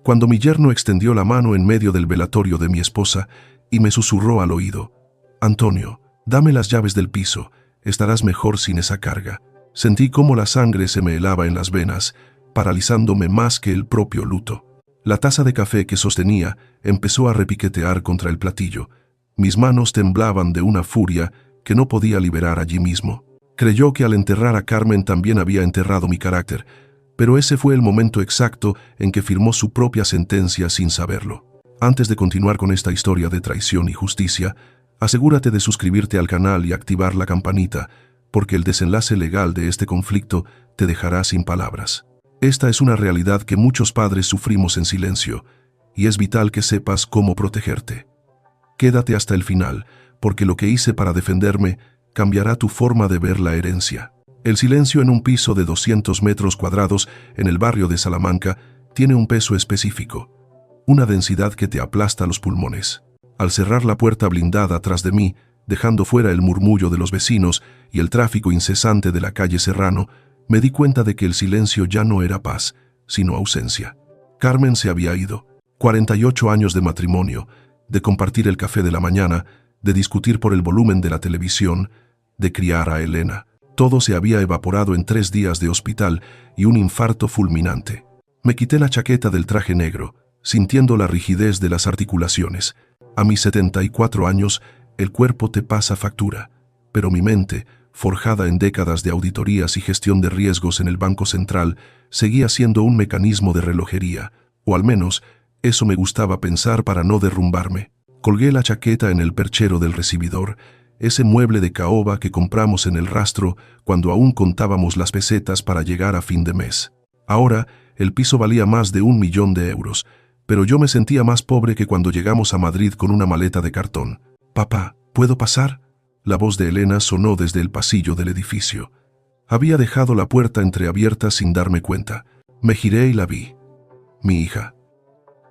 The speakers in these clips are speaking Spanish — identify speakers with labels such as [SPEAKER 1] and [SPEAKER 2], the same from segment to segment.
[SPEAKER 1] cuando mi yerno extendió la mano en medio del velatorio de mi esposa y me susurró al oído: «Antonio, dame las llaves del piso, estarás mejor sin esa carga». Sentí cómo la sangre se me helaba en las venas, paralizándome más que el propio luto. La taza de café que sostenía empezó a repiquetear contra el platillo. Mis manos temblaban de una furia que no podía liberar allí mismo. Creyó que al enterrar a Carmen también había enterrado mi carácter, pero ese fue el momento exacto en que firmó su propia sentencia sin saberlo. Antes de continuar con esta historia de traición y justicia, asegúrate de suscribirte al canal y activar la campanita, porque el desenlace legal de este conflicto te dejará sin palabras. Esta es una realidad que muchos padres sufrimos en silencio, y es vital que sepas cómo protegerte. Quédate hasta el final, porque lo que hice para defenderme cambiará tu forma de ver la herencia. El silencio en un piso de 200 metros cuadrados en el barrio de Salamanca tiene un peso específico, una densidad que te aplasta los pulmones. Al cerrar la puerta blindada tras de mí, dejando fuera el murmullo de los vecinos y el tráfico incesante de la calle Serrano, me di cuenta de que el silencio ya no era paz, sino ausencia. Carmen se había ido. 48 años de matrimonio, de compartir el café de la mañana, de discutir por el volumen de la televisión, de criar a Elena. Todo se había evaporado en 3 días de hospital y un infarto fulminante. Me quité la chaqueta del traje negro, sintiendo la rigidez de las articulaciones. A mis 74 años, el cuerpo te pasa factura, pero mi mente, forjada en décadas de auditorías y gestión de riesgos en el Banco Central, seguía siendo un mecanismo de relojería, o al menos eso me gustaba pensar para no derrumbarme. Colgué la chaqueta en el perchero del recibidor, ese mueble de caoba que compramos en el rastro cuando aún contábamos las pesetas para llegar a fin de mes. Ahora, el piso valía más de 1 millón de euros, pero yo me sentía más pobre que cuando llegamos a Madrid con una maleta de cartón. «Papá, ¿puedo pasar?». La voz de Elena sonó desde el pasillo del edificio. Había dejado la puerta entreabierta sin darme cuenta. Me giré y la vi. Mi hija.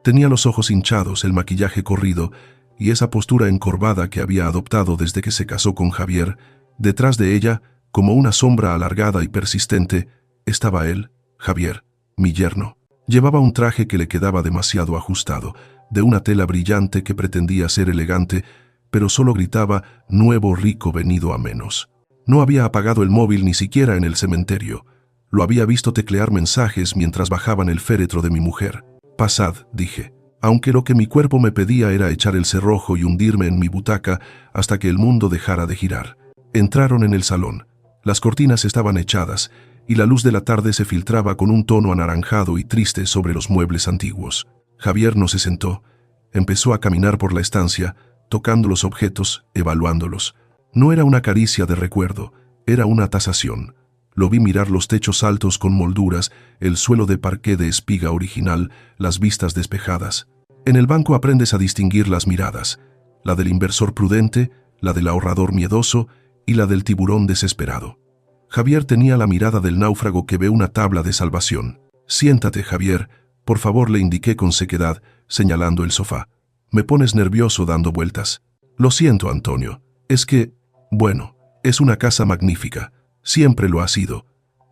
[SPEAKER 1] Tenía los ojos hinchados, el maquillaje corrido y esa postura encorvada que había adoptado desde que se casó con Javier. Detrás de ella, como una sombra alargada y persistente, estaba él, Javier, mi yerno. Llevaba un traje que le quedaba demasiado ajustado, de una tela brillante que pretendía ser elegante, pero solo gritaba «nuevo rico venido a menos». No había apagado el móvil ni siquiera en el cementerio. Lo había visto teclear mensajes mientras bajaban el féretro de mi mujer. «Pasad», dije, aunque lo que mi cuerpo me pedía era echar el cerrojo y hundirme en mi butaca hasta que el mundo dejara de girar. Entraron en el salón. Las cortinas estaban echadas y la luz de la tarde se filtraba con un tono anaranjado y triste sobre los muebles antiguos. Javier no se sentó. Empezó a caminar por la estancia, tocando los objetos, evaluándolos. No era una caricia de recuerdo, era una tasación. Lo vi mirar los techos altos con molduras, el suelo de parqué de espiga original, las vistas despejadas. En el banco aprendes a distinguir las miradas, la del inversor prudente, la del ahorrador miedoso y la del tiburón desesperado. Javier tenía la mirada del náufrago que ve una tabla de salvación. «Siéntate, Javier», por favor, le indiqué con sequedad, señalando el sofá. «Me pones nervioso dando vueltas». «Lo siento, Antonio. Es que, bueno, es una casa magnífica. Siempre lo ha sido.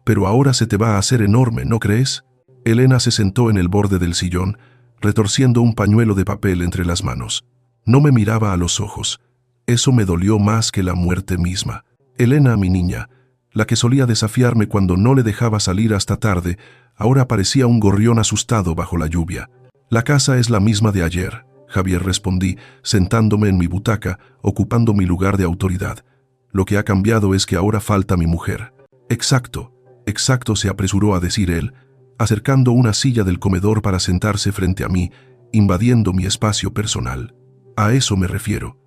[SPEAKER 1] Pero ahora se te va a hacer enorme, ¿no crees?». Elena se sentó en el borde del sillón, retorciendo un pañuelo de papel entre las manos. No me miraba a los ojos. Eso me dolió más que la muerte misma. Elena, mi niña, la que solía desafiarme cuando no le dejaba salir hasta tarde, ahora parecía un gorrión asustado bajo la lluvia. «La casa es la misma de ayer», Javier, respondí, sentándome en mi butaca, ocupando mi lugar de autoridad. «Lo que ha cambiado es que ahora falta mi mujer». «Exacto, exacto», se apresuró a decir él, acercando una silla del comedor para sentarse frente a mí, invadiendo mi espacio personal. «A eso me refiero.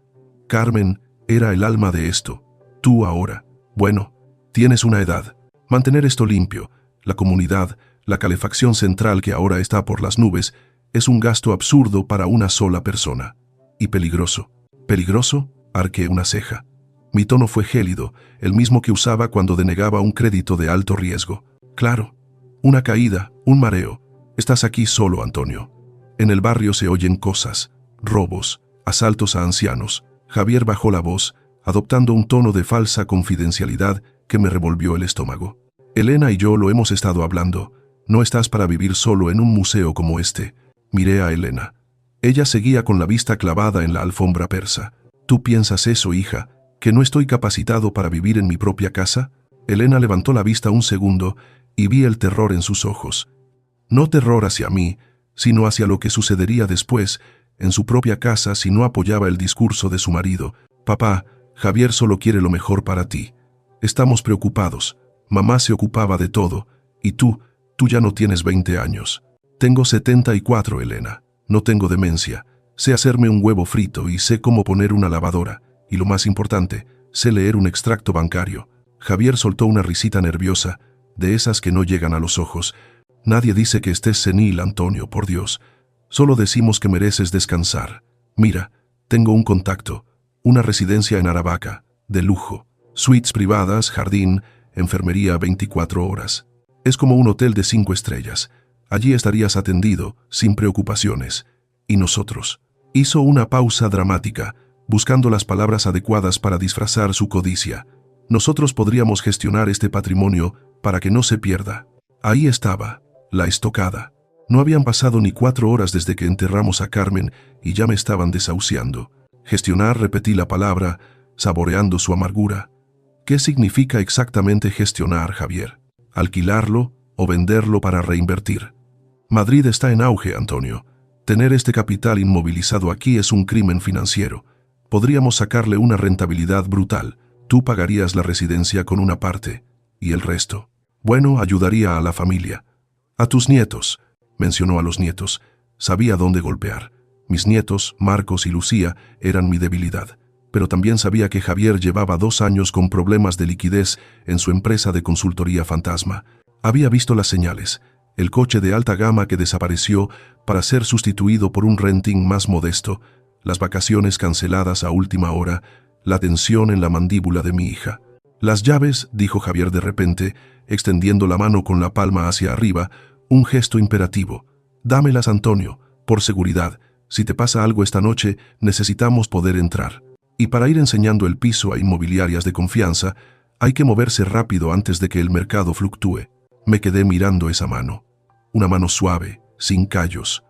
[SPEAKER 1] Carmen era el alma de esto. Tú ahora, bueno, tienes una edad. Mantener esto limpio, la comunidad, la calefacción central que ahora está por las nubes, es un gasto absurdo para una sola persona. Y peligroso». «¿Peligroso?», arqué una ceja. Mi tono fue gélido, el mismo que usaba cuando denegaba un crédito de alto riesgo. «Claro. Una caída, un mareo. Estás aquí solo, Antonio. En el barrio se oyen cosas, robos, asaltos a ancianos». Javier bajó la voz, adoptando un tono de falsa confidencialidad que me revolvió el estómago. «Elena y yo lo hemos estado hablando. No estás para vivir solo en un museo como este. Miré a Elena. Ella seguía con la vista clavada en la alfombra persa. ¿Tú piensas eso, hija? ¿Que no estoy capacitado para vivir en mi propia casa? Elena levantó la vista un segundo y vi el terror en sus ojos. No terror hacia mí, sino hacia lo que sucedería después, en su propia casa, si no apoyaba el discurso de su marido. Papá, Javier solo quiere lo mejor para ti. Estamos preocupados. Mamá se ocupaba de todo. Y tú ya no tienes 20 años. Tengo 74, Elena. No tengo demencia. Sé hacerme un huevo frito y sé cómo poner una lavadora. Y lo más importante, sé leer un extracto bancario. Javier soltó una risita nerviosa, de esas que no llegan a los ojos. Nadie dice que estés senil, Antonio, por Dios. Solo decimos que mereces descansar. Mira, tengo un contacto, una residencia en Aravaca, de lujo, suites privadas, jardín, enfermería 24 horas. Es como un hotel de 5 estrellas. Allí estarías atendido, sin preocupaciones. ¿Y nosotros? Hizo una pausa dramática, buscando las palabras adecuadas para disfrazar su codicia. Nosotros podríamos gestionar este patrimonio para que no se pierda. Ahí estaba, la estocada. No habían pasado ni 4 horas desde que enterramos a Carmen y ya me estaban desahuciando. Gestionar, repetí la palabra, saboreando su amargura. ¿Qué significa exactamente gestionar, Javier? ¿Alquilarlo o venderlo para reinvertir? Madrid está en auge, Antonio. Tener este capital inmovilizado aquí es un crimen financiero. Podríamos sacarle una rentabilidad brutal. Tú pagarías la residencia con una parte, y el resto. Bueno, ayudaría a la familia. A tus nietos, mencionó a los nietos. Sabía dónde golpear. Mis nietos, Marcos y Lucía, eran mi debilidad. Pero también sabía que Javier llevaba 2 años con problemas de liquidez en su empresa de consultoría fantasma. Había visto las señales. El coche de alta gama que desapareció para ser sustituido por un renting más modesto, las vacaciones canceladas a última hora, la tensión en la mandíbula de mi hija. Las llaves, dijo Javier de repente, extendiendo la mano con la palma hacia arriba, un gesto imperativo. Dámelas, Antonio, por seguridad. Si te pasa algo esta noche, necesitamos poder entrar. Y para ir enseñando el piso a inmobiliarias de confianza, hay que moverse rápido antes de que el mercado fluctúe. Me quedé mirando esa mano. Una mano suave, sin callos.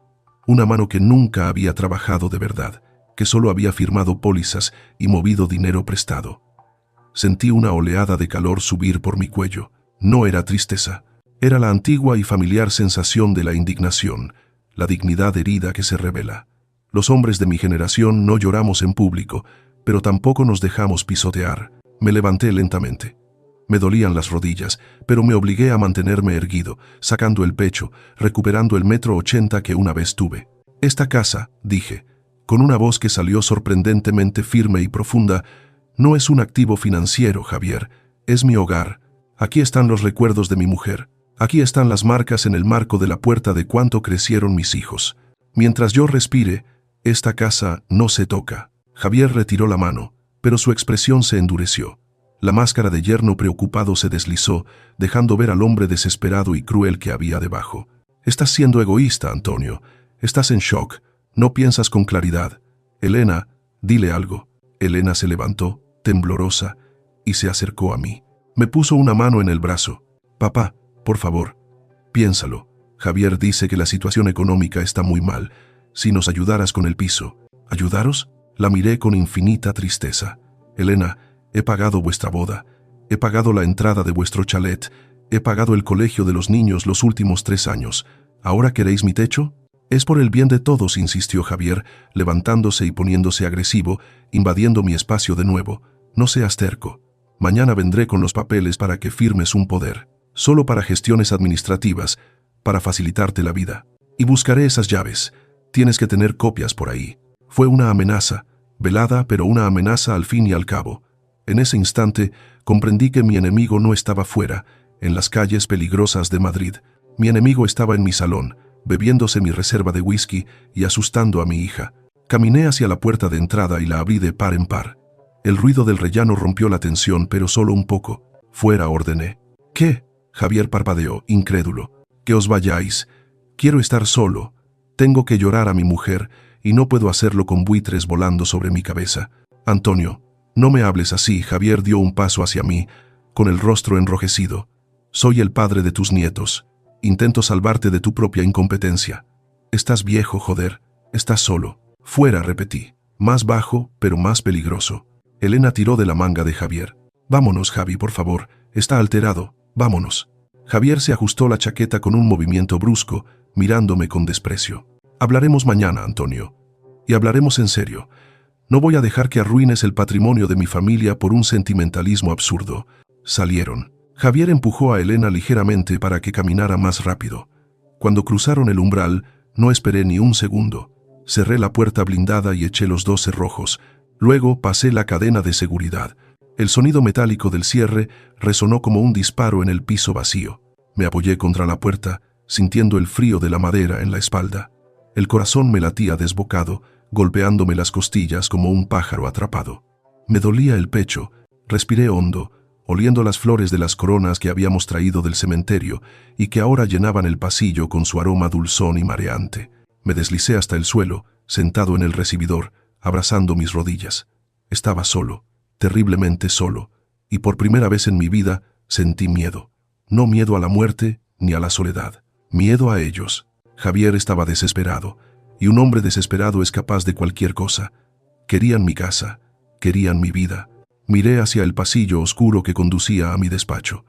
[SPEAKER 1] Una mano que nunca había trabajado de verdad, que solo había firmado pólizas y movido dinero prestado. Sentí una oleada de calor subir por mi cuello. No era tristeza. Era la antigua y familiar sensación de la indignación, la dignidad herida que se revela. Los hombres de mi generación no lloramos en público, pero tampoco nos dejamos pisotear. Me levanté lentamente. Me dolían las rodillas, pero me obligué a mantenerme erguido, sacando el pecho, recuperando el 1,80 m que una vez tuve. Esta casa, dije, con una voz que salió sorprendentemente firme y profunda, no es un activo financiero, Javier, es mi hogar. Aquí están los recuerdos de mi mujer. Aquí están las marcas en el marco de la puerta de cuánto crecieron mis hijos. Mientras yo respire, esta casa no se toca. Javier retiró la mano, pero su expresión se endureció. La máscara de yerno preocupado se deslizó, dejando ver al hombre desesperado y cruel que había debajo. Estás siendo egoísta, Antonio. Estás en shock. No piensas con claridad. Elena, dile algo. Elena se levantó, temblorosa, y se acercó a mí. Me puso una mano en el brazo. Papá, por favor, piénsalo. Javier dice que la situación económica está muy mal. Si nos ayudaras con el piso. ¿Ayudaros? La miré con infinita tristeza. Elena, he pagado vuestra boda, he pagado la entrada de vuestro chalet, he pagado el colegio de los niños los últimos 3 años. ¿Ahora queréis mi techo? Es por el bien de todos, insistió Javier, levantándose y poniéndose agresivo, invadiendo mi espacio de nuevo. No seas terco. Mañana vendré con los papeles para que firmes un poder. Solo para gestiones administrativas, para facilitarte la vida. Y buscaré esas llaves. Tienes que tener copias por ahí. Fue una amenaza, velada, pero una amenaza al fin y al cabo. En ese instante comprendí que mi enemigo no estaba fuera, en las calles peligrosas de Madrid. Mi enemigo estaba en mi salón, bebiéndose mi reserva de whisky y asustando a mi hija. Caminé hacia la puerta de entrada y la abrí de par en par. El ruido del rellano rompió la tensión, pero solo un poco. Fuera, ordené. ¿Qué? Javier parpadeó, incrédulo. Que os vayáis. Quiero estar solo. Tengo que llorar a mi mujer y no puedo hacerlo con buitres volando sobre mi cabeza. Antonio, no me hables así. Javier dio un paso hacia mí, con el rostro enrojecido. Soy el padre de tus nietos. Intento salvarte de tu propia incompetencia. Estás viejo, joder. Estás solo. Fuera, repetí. Más bajo, pero más peligroso. Elena tiró de la manga de Javier. Vámonos, Javi, por favor. Está alterado. Vámonos. Javier se ajustó la chaqueta con un movimiento brusco, mirándome con desprecio. Hablaremos mañana, Antonio. Y hablaremos en serio. No voy a dejar que arruines el patrimonio de mi familia por un sentimentalismo absurdo. Salieron. Javier empujó a Elena ligeramente para que caminara más rápido. Cuando cruzaron el umbral, no esperé ni un segundo. Cerré la puerta blindada y eché los 2 cerrojos. Luego pasé la cadena de seguridad. El sonido metálico del cierre resonó como un disparo en el piso vacío. Me apoyé contra la puerta, sintiendo el frío de la madera en la espalda. El corazón me latía desbocado, golpeándome las costillas como un pájaro atrapado. Me dolía el pecho, respiré hondo, oliendo las flores de las coronas que habíamos traído del cementerio y que ahora llenaban el pasillo con su aroma dulzón y mareante. Me deslicé hasta el suelo, sentado en el recibidor, abrazando mis rodillas. Estaba solo, terriblemente solo, y por primera vez en mi vida sentí miedo. No miedo a la muerte ni a la soledad, miedo a ellos. Javier estaba desesperado, y un hombre desesperado es capaz de cualquier cosa. Querían mi casa, querían mi vida. Miré hacia el pasillo oscuro que conducía a mi despacho.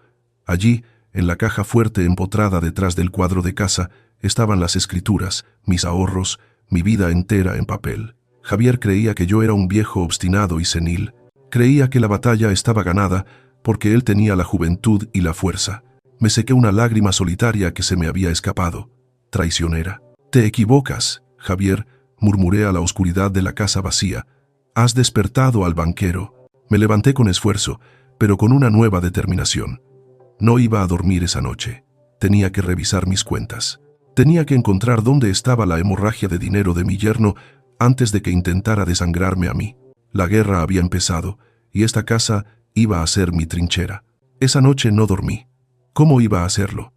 [SPEAKER 1] Allí, en la caja fuerte empotrada detrás del cuadro de casa, estaban las escrituras, mis ahorros, mi vida entera en papel. Javier creía que yo era un viejo obstinado y senil. Creía que la batalla estaba ganada porque él tenía la juventud y la fuerza. Me sequé una lágrima solitaria que se me había escapado. Traicionera. Te equivocas, Javier, murmuré a la oscuridad de la casa vacía. Has despertado al banquero. Me levanté con esfuerzo, pero con una nueva determinación. No iba a dormir esa noche. Tenía que revisar mis cuentas. Tenía que encontrar dónde estaba la hemorragia de dinero de mi yerno antes de que intentara desangrarme a mí. La guerra había empezado, y esta casa iba a ser mi trinchera. Esa noche no dormí. ¿Cómo iba a hacerlo?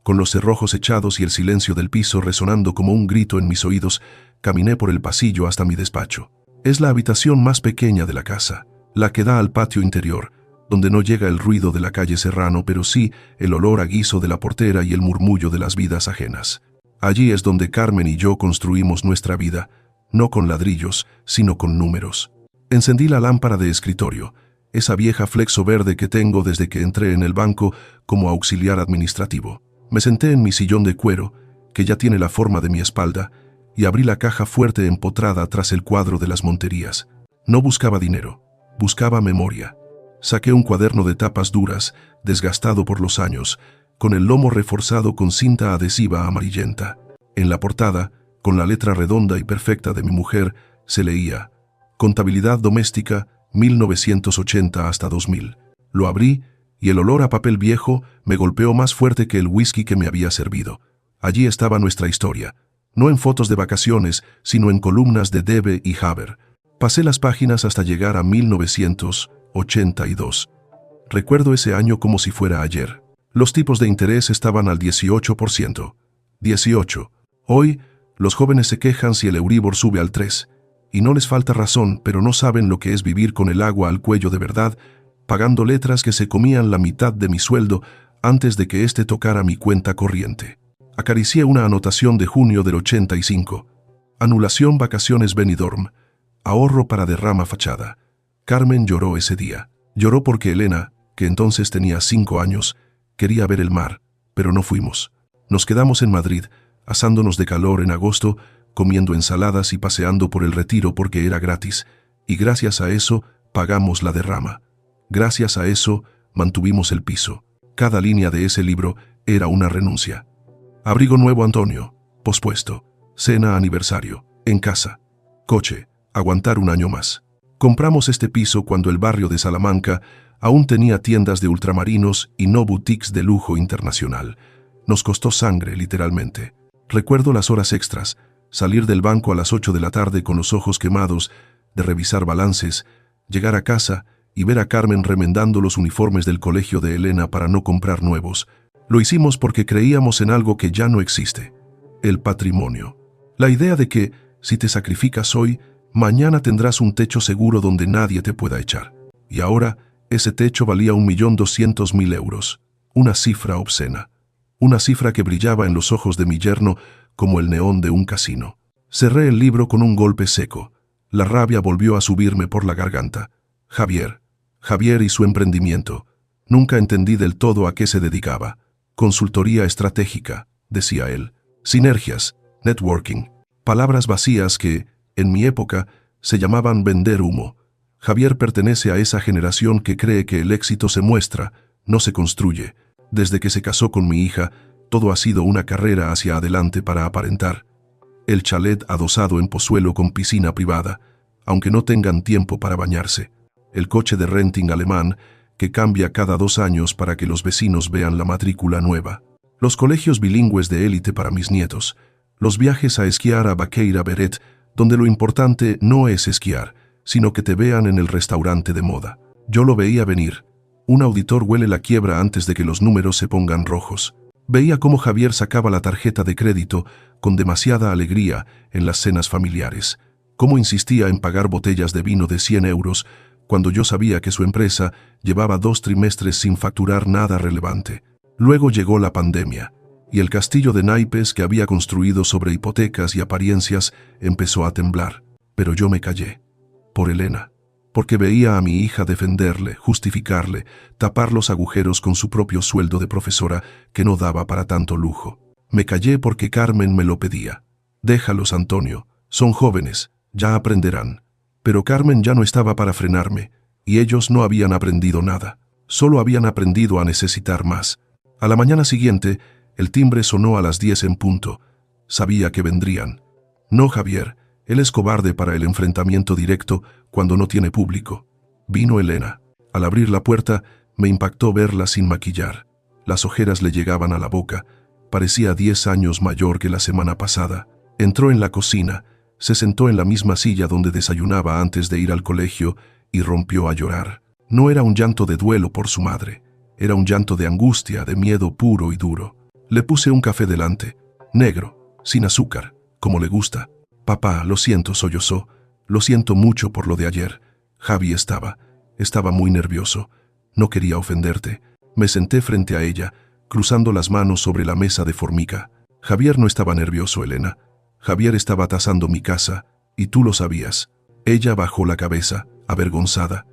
[SPEAKER 1] Con los cerrojos echados y el silencio del piso resonando como un grito en mis oídos, caminé por el pasillo hasta mi despacho. Es la habitación más pequeña de la casa, la que da al patio interior, donde no llega el ruido de la calle Serrano, pero sí el olor a guiso de la portera y el murmullo de las vidas ajenas. Allí es donde Carmen y yo construimos nuestra vida, no con ladrillos, sino con números. Encendí la lámpara de escritorio, esa vieja flexo verde que tengo desde que entré en el banco como auxiliar administrativo. Me senté en mi sillón de cuero, que ya tiene la forma de mi espalda, y abrí la caja fuerte empotrada tras el cuadro de las Monterías. No buscaba dinero, buscaba memoria. Saqué un cuaderno de tapas duras, desgastado por los años, con el lomo reforzado con cinta adhesiva amarillenta. En la portada, con la letra redonda y perfecta de mi mujer, se leía Contabilidad doméstica 1980 hasta 2000. Lo abrí y el olor a papel viejo me golpeó más fuerte que el whisky que me había servido. Allí estaba nuestra historia, no en fotos de vacaciones, sino en columnas de Debe y Haber. Pasé las páginas hasta llegar a 1982. Recuerdo ese año como si fuera ayer. Los tipos de interés estaban al 18%. 18. Hoy, los jóvenes se quejan si el Euribor sube al 3%. Y no les falta razón, pero no saben lo que es vivir con el agua al cuello de verdad, pagando letras que se comían la mitad de mi sueldo antes de que éste tocara mi cuenta corriente. Acaricié una anotación de junio del 85. Anulación vacaciones Benidorm. Ahorro para derrama fachada. Carmen lloró ese día. Lloró porque Elena, que entonces tenía 5 años, quería ver el mar, pero no fuimos. Nos quedamos en Madrid, asándonos de calor en agosto, comiendo ensaladas y paseando por el Retiro porque era gratis, y gracias a eso pagamos la derrama. Gracias a eso mantuvimos el piso. Cada línea de ese libro era una renuncia. Abrigo nuevo Antonio, pospuesto. Cena aniversario, en casa. Coche, aguantar un año más. Compramos este piso cuando el barrio de Salamanca aún tenía tiendas de ultramarinos y no boutiques de lujo internacional. Nos costó sangre, literalmente. Recuerdo las horas extras, salir del banco a las 8 de la tarde con los ojos quemados, de revisar balances, llegar a casa y ver a Carmen remendando los uniformes del colegio de Elena para no comprar nuevos. Lo hicimos porque creíamos en algo que ya no existe, el patrimonio. La idea de que, si te sacrificas hoy, mañana tendrás un techo seguro donde nadie te pueda echar. Y ahora, ese techo valía 1.200.000 euros, una cifra obscena. Una cifra que brillaba en los ojos de mi yerno como el neón de un casino. Cerré el libro con un golpe seco. La rabia volvió a subirme por la garganta. Javier y su emprendimiento. Nunca entendí del todo a qué se dedicaba. Consultoría estratégica, decía él. Sinergias, networking. Palabras vacías que, en mi época, se llamaban vender humo. Javier pertenece a esa generación que cree que el éxito se muestra, no se construye. Desde que se casó con mi hija, todo ha sido una carrera hacia adelante para aparentar. El chalet adosado en Pozuelo con piscina privada, aunque no tengan tiempo para bañarse. El coche de renting alemán, que cambia cada 2 años para que los vecinos vean la matrícula nueva. Los colegios bilingües de élite para mis nietos. Los viajes a esquiar a Baqueira Beret, donde lo importante no es esquiar, sino que te vean en el restaurante de moda. Yo lo veía venir. Un auditor huele la quiebra antes de que los números se pongan rojos. Veía cómo Javier sacaba la tarjeta de crédito con demasiada alegría en las cenas familiares. Cómo insistía en pagar botellas de vino de 100 euros cuando yo sabía que su empresa llevaba 2 trimestres sin facturar nada relevante. Luego llegó la pandemia, y el castillo de naipes que había construido sobre hipotecas y apariencias empezó a temblar. Pero yo me callé. Por Elena. Porque veía a mi hija defenderle, justificarle, tapar los agujeros con su propio sueldo de profesora que no daba para tanto lujo. Me callé porque Carmen me lo pedía. Déjalos, Antonio, son jóvenes, ya aprenderán. Pero Carmen ya no estaba para frenarme, y ellos no habían aprendido nada. Solo habían aprendido a necesitar más. A la mañana siguiente, el timbre sonó a las 10 en punto. Sabía que vendrían. No, Javier, él es cobarde para el enfrentamiento directo cuando no tiene público. Vino Elena. Al abrir la puerta, me impactó verla sin maquillar. Las ojeras le llegaban a la boca. Parecía 10 años mayor que la semana pasada. Entró en la cocina, se sentó en la misma silla donde desayunaba antes de ir al colegio y rompió a llorar. No era un llanto de duelo por su madre. Era un llanto de angustia, de miedo puro y duro. Le puse un café delante, negro, sin azúcar, como le gusta. Papá, lo siento, sollozó. Lo siento mucho por lo de ayer. Javi estaba muy nervioso. No quería ofenderte. Me senté frente a ella, cruzando las manos sobre la mesa de formica. Javier no estaba nervioso, Elena. Javier estaba tasando mi casa, y tú lo sabías. Ella bajó la cabeza, avergonzada.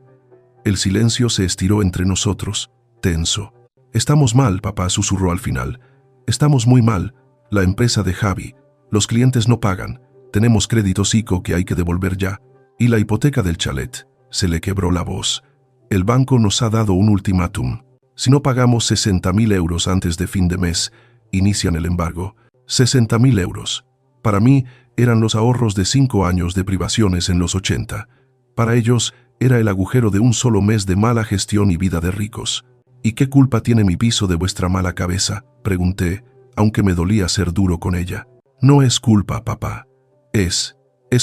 [SPEAKER 1] El silencio se estiró entre nosotros, tenso. Estamos mal, papá susurró al final. Estamos muy mal. La empresa de Javi. Los clientes no pagan. Tenemos créditos ICO que hay que devolver ya. Y la hipoteca del chalet. Se le quebró la voz. El banco nos ha dado un ultimátum. Si no pagamos 60.000 euros antes de fin de mes, inician el embargo. 60.000 euros. Para mí, eran los ahorros de 5 años de privaciones en los 80. Para ellos, era el agujero de un solo mes de mala gestión y vida de ricos. ¿Y qué culpa tiene mi piso de vuestra mala cabeza?, pregunté, aunque me dolía ser duro con ella. No es culpa, papá. Es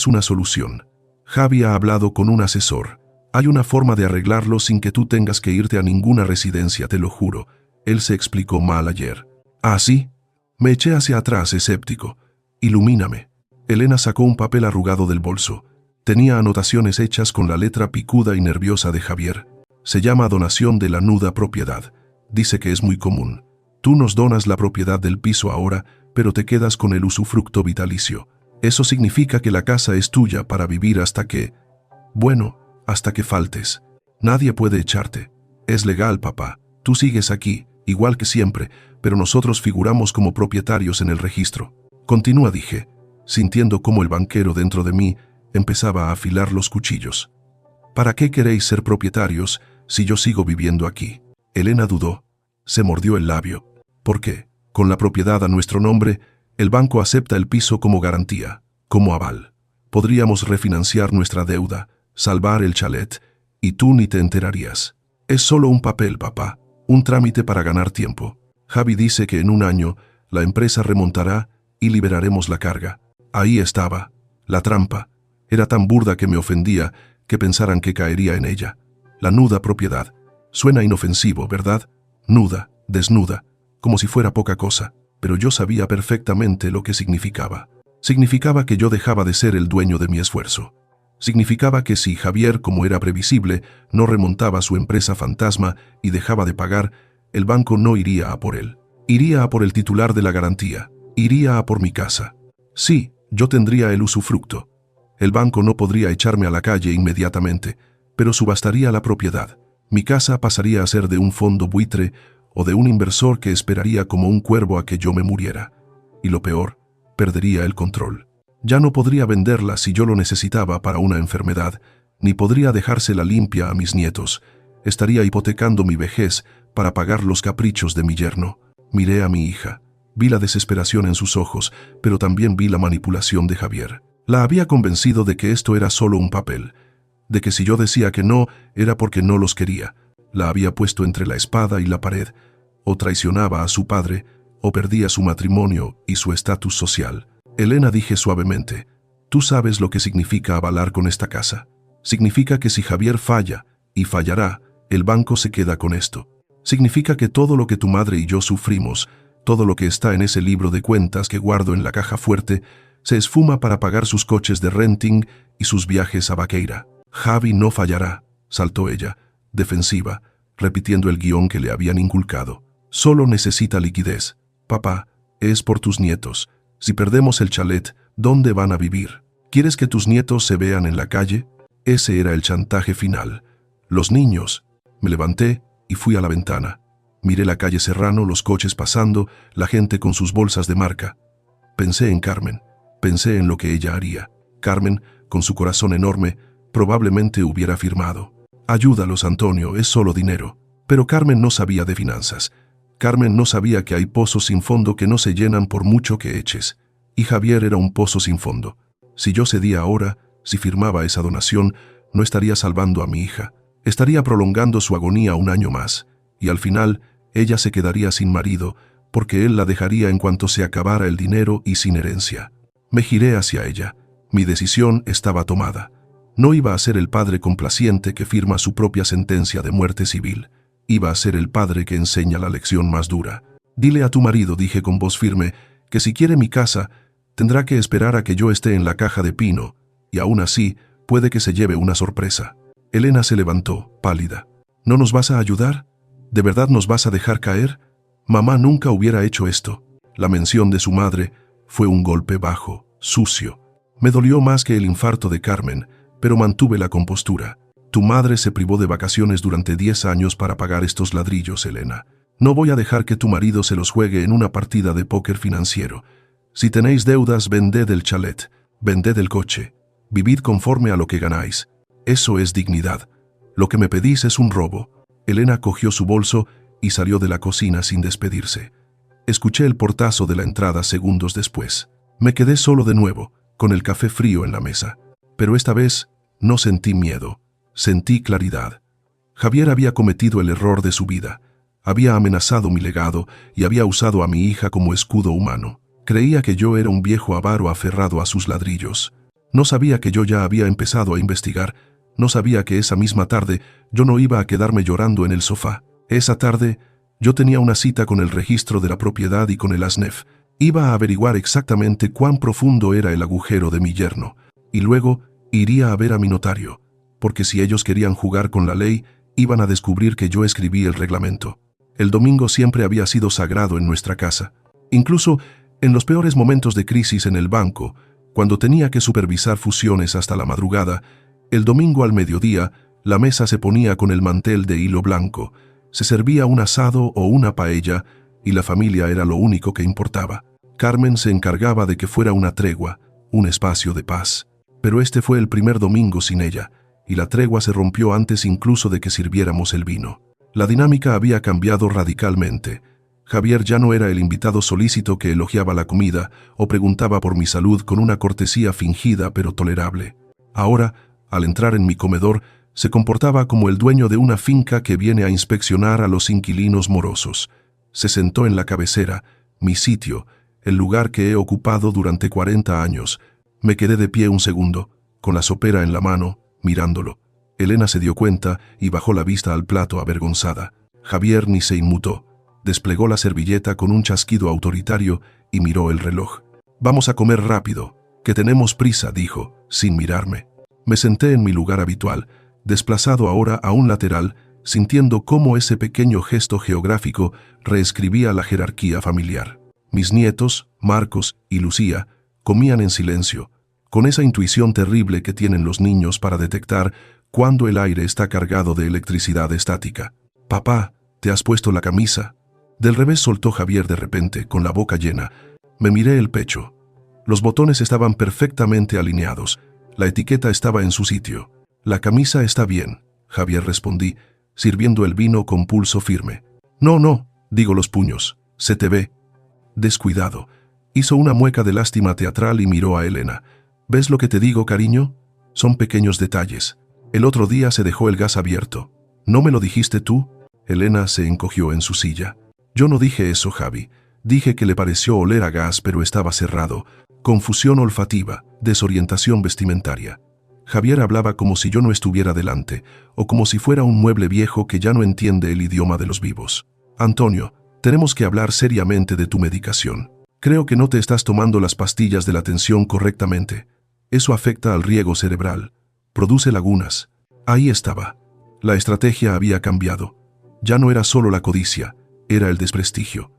[SPEAKER 1] una solución. Javi ha hablado con un asesor. Hay una forma de arreglarlo sin que tú tengas que irte a ninguna residencia, te lo juro. Él se explicó mal ayer. ¿Ah, sí? Me eché hacia atrás, escéptico. Ilumíname. Elena sacó un papel arrugado del bolso. Tenía anotaciones hechas con la letra picuda y nerviosa de Javier. Se llama donación de la nuda propiedad. Dice que es muy común. Tú nos donas la propiedad del piso ahora, pero te quedas con el usufructo vitalicio. Eso significa que la casa es tuya para vivir hasta que faltes. Nadie puede echarte. Es legal, papá. Tú sigues aquí, igual que siempre, pero nosotros figuramos como propietarios en el registro. Continúa, dije, sintiendo cómo el banquero dentro de mí empezaba a afilar los cuchillos. ¿Para qué queréis ser propietarios si yo sigo viviendo aquí? Elena dudó. Se mordió el labio. ¿Por qué? Con la propiedad a nuestro nombre, el banco acepta el piso como garantía, como aval. Podríamos refinanciar nuestra deuda, salvar el chalet, y tú ni te enterarías. Es solo un papel, papá, un trámite para ganar tiempo. Javi dice que en 1 año la empresa remontará y liberaremos la carga. Ahí estaba, la trampa. Era tan burda que me ofendía que pensaran que caería en ella. La nuda propiedad. Suena inofensivo, ¿verdad? Nuda, desnuda, como si fuera poca cosa, pero yo sabía perfectamente lo que significaba. Significaba que yo dejaba de ser el dueño de mi esfuerzo. Significaba que si Javier, como era previsible, no remontaba su empresa fantasma y dejaba de pagar, el banco no iría a por él. Iría a por el titular de la garantía. Iría a por mi casa. Sí, yo tendría el usufructo. El banco no podría echarme a la calle inmediatamente, pero subastaría la propiedad. Mi casa pasaría a ser de un fondo buitre o de un inversor que esperaría como un cuervo a que yo me muriera. Y lo peor, perdería el control. Ya no podría venderla si yo lo necesitaba para una enfermedad, ni podría dejársela limpia a mis nietos. Estaría hipotecando mi vejez para pagar los caprichos de mi yerno. Miré a mi hija. Vi la desesperación en sus ojos, pero también vi la manipulación de Javier. La había convencido de que esto era solo un papel, de que si yo decía que no, era porque no los quería. La había puesto entre la espada y la pared. O traicionaba a su padre, o perdía su matrimonio y su estatus social. Elena, dije suavemente, tú sabes lo que significa avalar con esta casa. Significa que si Javier falla, y fallará, el banco se queda con esto. Significa que todo lo que tu madre y yo sufrimos, todo lo que está en ese libro de cuentas que guardo en la caja fuerte, se esfuma para pagar sus coches de renting y sus viajes a Vaqueira. Javi no fallará, saltó ella, defensiva, repitiendo el guión que le habían inculcado. Solo necesita liquidez. Papá, es por tus nietos. Si perdemos el chalet, ¿dónde van a vivir? ¿Quieres que tus nietos se vean en la calle? Ese era el chantaje final. Los niños. Me levanté y fui a la ventana. Miré la calle Serrano, los coches pasando, la gente con sus bolsas de marca. Pensé en Carmen. Pensé en lo que ella haría. Carmen, con su corazón enorme, probablemente hubiera firmado. Ayúdalos, Antonio, es solo dinero. Pero Carmen no sabía de finanzas. Carmen no sabía que hay pozos sin fondo que no se llenan por mucho que eches. Y Javier era un pozo sin fondo. Si yo cedía ahora, si firmaba esa donación, no estaría salvando a mi hija. Estaría prolongando su agonía un año más. Y al final, ella se quedaría sin marido, porque él la dejaría en cuanto se acabara el dinero y sin herencia. Me giré hacia ella. Mi decisión estaba tomada. No iba a ser el padre complaciente que firma su propia sentencia de muerte civil. Iba a ser el padre que enseña la lección más dura. Dile a tu marido, dije con voz firme, que si quiere mi casa, tendrá que esperar a que yo esté en la caja de pino, y aún así, puede que se lleve una sorpresa. Elena se levantó, pálida. ¿No nos vas a ayudar? ¿De verdad nos vas a dejar caer? Mamá nunca hubiera hecho esto. La mención de su madre fue un golpe bajo, sucio. Me dolió más que el infarto de Carmen, pero mantuve la compostura. Tu madre se privó de vacaciones durante 10 años para pagar estos ladrillos, Elena. No voy a dejar que tu marido se los juegue en una partida de póker financiero. Si tenéis deudas, vended el chalet, vended el coche. Vivid conforme a lo que ganáis. Eso es dignidad. Lo que me pedís es un robo. Elena cogió su bolso y salió de la cocina sin despedirse. Escuché el portazo de la entrada segundos después. Me quedé solo de nuevo, con el café frío en la mesa. Pero esta vez no sentí miedo, sentí claridad. Javier había cometido el error de su vida. Había amenazado mi legado y había usado a mi hija como escudo humano. Creía que yo era un viejo avaro aferrado a sus ladrillos. No sabía que yo ya había empezado a investigar. No sabía que esa misma tarde yo no iba a quedarme llorando en el sofá. Esa tarde yo tenía una cita con el registro de la propiedad y con el ASNEF. Iba a averiguar exactamente cuán profundo era el agujero de mi yerno. Y luego iría a ver a mi notario, porque si ellos querían jugar con la ley, iban a descubrir que yo escribí el reglamento. El domingo siempre había sido sagrado en nuestra casa. Incluso en los peores momentos de crisis en el banco, cuando tenía que supervisar fusiones hasta la madrugada, el domingo al mediodía, la mesa se ponía con el mantel de hilo blanco, se servía un asado o una paella y la familia era lo único que importaba. Carmen se encargaba de que fuera una tregua, un espacio de paz. Pero este fue el primer domingo sin ella, y la tregua se rompió antes incluso de que sirviéramos el vino. La dinámica había cambiado radicalmente. Javier ya no era el invitado solícito que elogiaba la comida o preguntaba por mi salud con una cortesía fingida pero tolerable. Ahora, al entrar en mi comedor, se comportaba como el dueño de una finca que viene a inspeccionar a los inquilinos morosos. Se sentó en la cabecera, mi sitio, el lugar que he ocupado durante 40 años. Me quedé de pie un segundo, con la sopera en la mano, mirándolo. Elena se dio cuenta y bajó la vista al plato avergonzada. Javier ni se inmutó. Desplegó la servilleta con un chasquido autoritario y miró el reloj. «Vamos a comer rápido, que tenemos prisa», dijo, sin mirarme. Me senté en mi lugar habitual, desplazado ahora a un lateral, sintiendo cómo ese pequeño gesto geográfico reescribía la jerarquía familiar. Mis nietos, Marcos y Lucía, comían en silencio, con esa intuición terrible que tienen los niños para detectar cuando el aire está cargado de electricidad estática. «Papá, ¿te has puesto la camisa?». Del revés soltó Javier de repente, con la boca llena. Me miré el pecho. Los botones estaban perfectamente alineados. La etiqueta estaba en su sitio. «La camisa está bien», Javier respondí, sirviendo el vino con pulso firme. «No, digo los puños. Se te ve». «Descuidado». Hizo una mueca de lástima teatral y miró a Elena. «¿Ves lo que te digo, cariño? Son pequeños detalles. El otro día se dejó el gas abierto. ¿No me lo dijiste tú?». Elena se encogió en su silla. «Yo no dije eso, Javi. Dije que le pareció oler a gas, pero estaba cerrado. Confusión olfativa, desorientación vestimentaria». Javier hablaba como si yo no estuviera delante, o como si fuera un mueble viejo que ya no entiende el idioma de los vivos. «Antonio, tenemos que hablar seriamente de tu medicación. Creo que no te estás tomando las pastillas de la tensión correctamente. Eso afecta al riego cerebral. Produce lagunas». Ahí estaba. La estrategia había cambiado. Ya no era solo la codicia, era el desprestigio.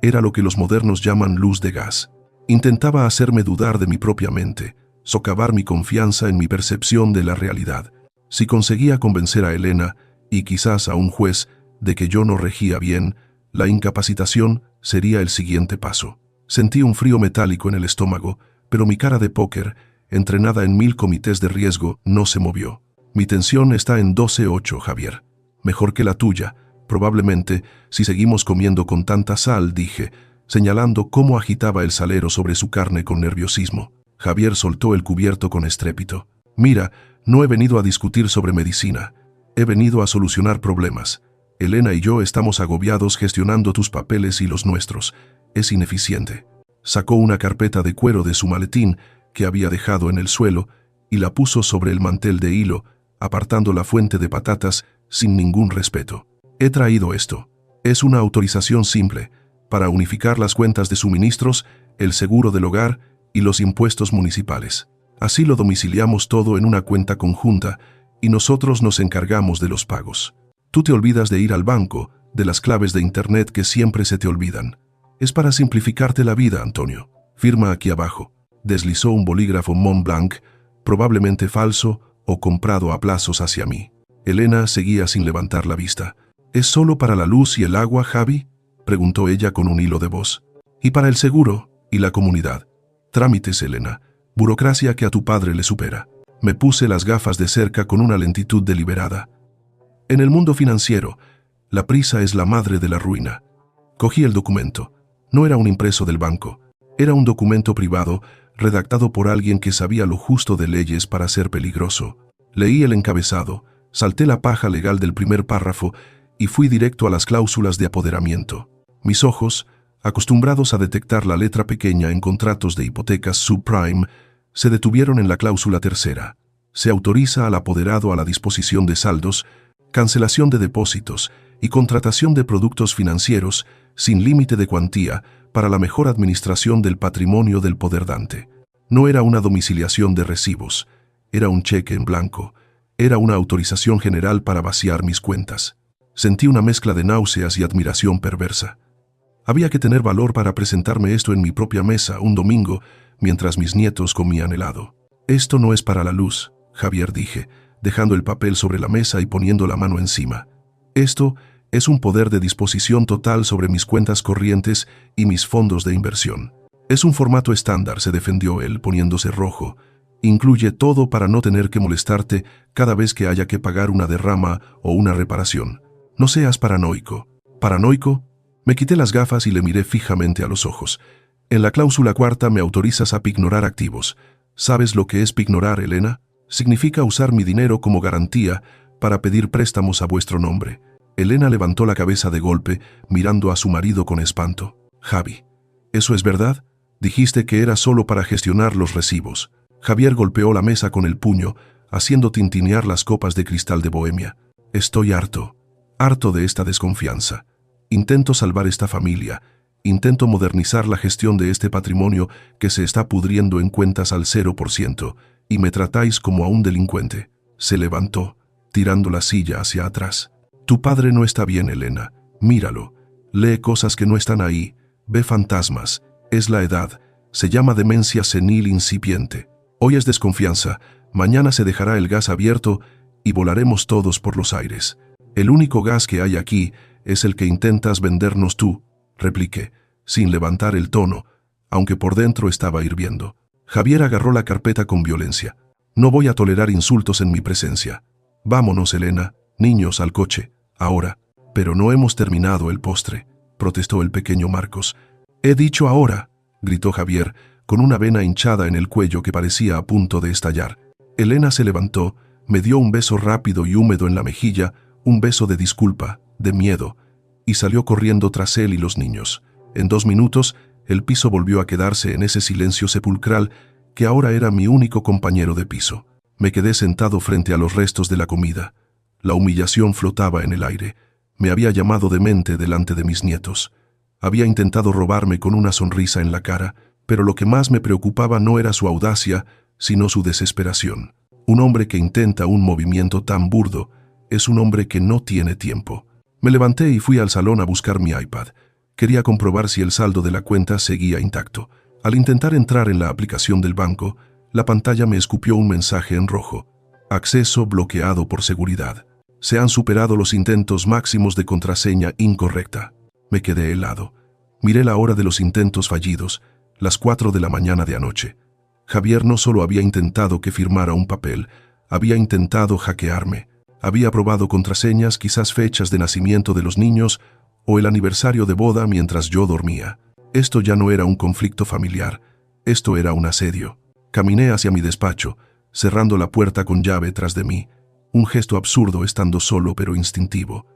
[SPEAKER 1] Era lo que los modernos llaman luz de gas. Intentaba hacerme dudar de mi propia mente, socavar mi confianza en mi percepción de la realidad. Si conseguía convencer a Elena, y quizás a un juez, de que yo no regía bien, la incapacitación sería el siguiente paso. Sentí un frío metálico en el estómago, pero mi cara de póker, entrenada en 1000 comités de riesgo, no se movió. «Mi tensión está en 12,8, Javier. Mejor que la tuya, probablemente, si seguimos comiendo con tanta sal», dije, señalando cómo agitaba el salero sobre su carne con nerviosismo. Javier soltó el cubierto con estrépito. «Mira, no he venido a discutir sobre medicina. He venido a solucionar problemas. Elena y yo estamos agobiados gestionando tus papeles y los nuestros. Es ineficiente». Sacó una carpeta de cuero de su maletín que había dejado en el suelo y la puso sobre el mantel de hilo, apartando la fuente de patatas sin ningún respeto. «He traído esto. Es una autorización simple para unificar las cuentas de suministros, el seguro del hogar y los impuestos municipales. Así lo domiciliamos todo en una cuenta conjunta y nosotros nos encargamos de los pagos. Tú te olvidas de ir al banco, de las claves de internet que siempre se te olvidan. Es para simplificarte la vida, Antonio. Firma aquí abajo». Deslizó un bolígrafo Montblanc, probablemente falso o comprado a plazos hacia mí. Elena seguía sin levantar la vista. «¿Es solo para la luz y el agua, Javi?», preguntó ella con un hilo de voz. «Y para el seguro y la comunidad. Trámites, Elena. Burocracia que a tu padre le supera». Me puse las gafas de cerca con una lentitud deliberada. En el mundo financiero, la prisa es la madre de la ruina. Cogí el documento. No era un impreso del banco. Era un documento privado redactado por alguien que sabía lo justo de leyes para ser peligroso. Leí el encabezado, salté la paja legal del primer párrafo y fui directo a las cláusulas de apoderamiento. Mis ojos, acostumbrados a detectar la letra pequeña en contratos de hipotecas subprime, se detuvieron en la cláusula tercera. Se autoriza al apoderado a la disposición de saldos, cancelación de depósitos y contratación de productos financieros sin límite de cuantía para la mejor administración del patrimonio del poderdante. No era una domiciliación de recibos, era un cheque en blanco, era una autorización general para vaciar mis cuentas. Sentí una mezcla de náuseas y admiración perversa. Había que tener valor para presentarme esto en mi propia mesa un domingo mientras mis nietos comían helado. «Esto no es para la luz», Javier, dije, dejando el papel sobre la mesa y poniendo la mano encima. «Esto es un poder de disposición total sobre mis cuentas corrientes y mis fondos de inversión. Es un formato estándar», se defendió él, poniéndose rojo. «Incluye todo para no tener que molestarte cada vez que haya que pagar una derrama o una reparación. No seas paranoico». «¿Paranoico?». Me quité las gafas y le miré fijamente a los ojos. «En la cláusula cuarta me autorizas a pignorar activos. ¿Sabes lo que es pignorar, Elena? Significa usar mi dinero como garantía para pedir préstamos a vuestro nombre». Elena levantó la cabeza de golpe, mirando a su marido con espanto. «Javi, ¿eso es verdad? Dijiste que era solo para gestionar los recibos». Javier golpeó la mesa con el puño, haciendo tintinear las copas de cristal de Bohemia. «Estoy harto de esta desconfianza. Intento salvar esta familia. Intento modernizar la gestión de este patrimonio que se está pudriendo en cuentas al 0%, y me tratáis como a un delincuente». Se levantó, tirando la silla hacia atrás. «Tu padre no está bien, Elena. Míralo. Lee cosas que no están ahí. Ve fantasmas. Es la edad. Se llama demencia senil incipiente. Hoy es desconfianza, mañana se dejará el gas abierto y volaremos todos por los aires. El único gas que hay aquí es el que intentas vendernos tú, repliqué, sin levantar el tono, aunque por dentro estaba hirviendo. Javier agarró la carpeta con violencia. No voy a tolerar insultos en mi presencia. Vámonos, Elena, niños, al coche, ahora. Pero no hemos terminado el postre, protestó el pequeño Marcos. He dicho ahora, gritó Javier, con una vena hinchada en el cuello que parecía a punto de estallar. Elena se levantó, me dio un beso rápido y húmedo en la mejilla, un beso de disculpa, de miedo, y salió corriendo tras él y los niños. En 2 minutos, el piso volvió a quedarse en ese silencio sepulcral que ahora era mi único compañero de piso. Me quedé sentado frente a los restos de la comida. La humillación flotaba en el aire. Me había llamado demente delante de mis nietos. Había intentado robarme con una sonrisa en la cara, pero lo que más me preocupaba no era su audacia, sino su desesperación. Un hombre que intenta un movimiento tan burdo es un hombre que no tiene tiempo. Me levanté y fui al salón a buscar mi iPad. Quería comprobar si el saldo de la cuenta seguía intacto. Al intentar entrar en la aplicación del banco, la pantalla me escupió un mensaje en rojo. Acceso bloqueado por seguridad. Se han superado los intentos máximos de contraseña incorrecta. Me quedé helado. Miré la hora de los intentos fallidos, las 4 de la mañana de anoche. Javier no solo había intentado que firmara un papel, había intentado hackearme. Había probado contraseñas, quizás fechas de nacimiento de los niños o el aniversario de boda mientras yo dormía. Esto ya no era un conflicto familiar, esto era un asedio. Caminé hacia mi despacho, cerrando la puerta con llave tras de mí, un gesto absurdo estando solo pero instintivo.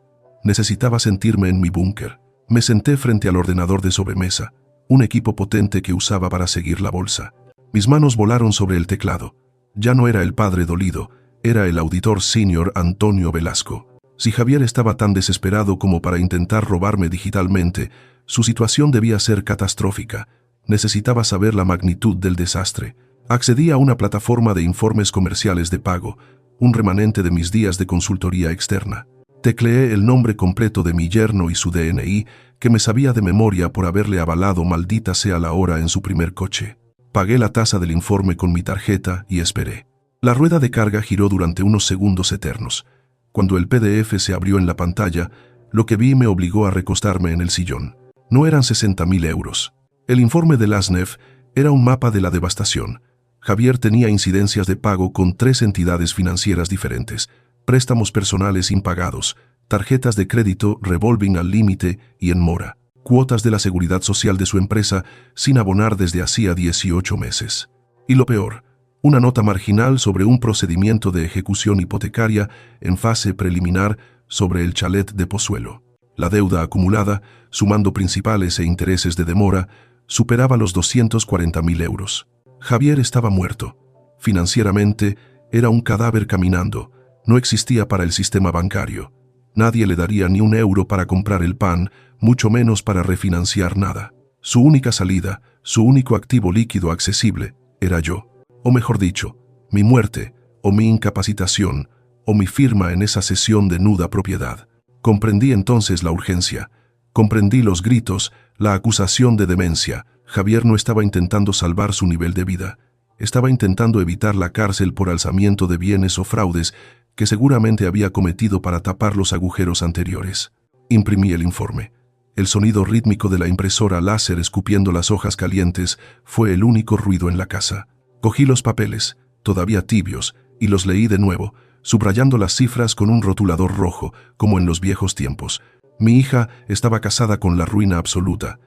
[SPEAKER 1] Necesitaba sentirme en mi búnker. Me senté frente al ordenador de sobremesa, un equipo potente que usaba para seguir la bolsa. Mis manos volaron sobre el teclado. Ya no era el padre dolido, era el auditor senior Antonio Velasco. Si Javier estaba tan desesperado como para intentar robarme digitalmente, su situación debía ser catastrófica. Necesitaba saber la magnitud del desastre. Accedí a una plataforma de informes comerciales de pago, un remanente de mis días de consultoría externa. Tecleé el nombre completo de mi yerno y su DNI, que me sabía de memoria por haberle avalado maldita sea la hora en su primer coche. Pagué la tasa del informe con mi tarjeta y esperé. La rueda de carga giró durante unos segundos eternos. Cuando el PDF se abrió en la pantalla, lo que vi me obligó a recostarme en el sillón. No eran 60.000 euros. El informe de Lasnef era un mapa de la devastación. Javier tenía incidencias de pago con 3 entidades financieras diferentes, préstamos personales impagados, tarjetas de crédito revolving al límite y en mora, cuotas de la seguridad social de su empresa sin abonar desde hacía 18 meses. Y lo peor, una nota marginal sobre un procedimiento de ejecución hipotecaria en fase preliminar sobre el chalet de Pozuelo. La deuda acumulada, sumando principales e intereses de demora, superaba los 240.000 euros. Javier estaba muerto. Financieramente, era un cadáver caminando. No existía para el sistema bancario. Nadie le daría ni un euro para comprar el pan, mucho menos para refinanciar nada. Su única salida, su único activo líquido accesible, era yo. O mejor dicho, mi muerte, o mi incapacitación, o mi firma en esa cesión de nuda propiedad. Comprendí entonces la urgencia. Comprendí los gritos, la acusación de demencia. Javier no estaba intentando salvar su nivel de vida. Estaba intentando evitar la cárcel por alzamiento de bienes o fraudes que seguramente había cometido para tapar los agujeros anteriores. Imprimí el informe. El sonido rítmico de la impresora láser escupiendo las hojas calientes fue el único ruido en la casa. Cogí los papeles, todavía tibios, y los leí de nuevo, subrayando las cifras con un rotulador rojo, como en los viejos tiempos. Mi hija estaba casada con la ruina absoluta,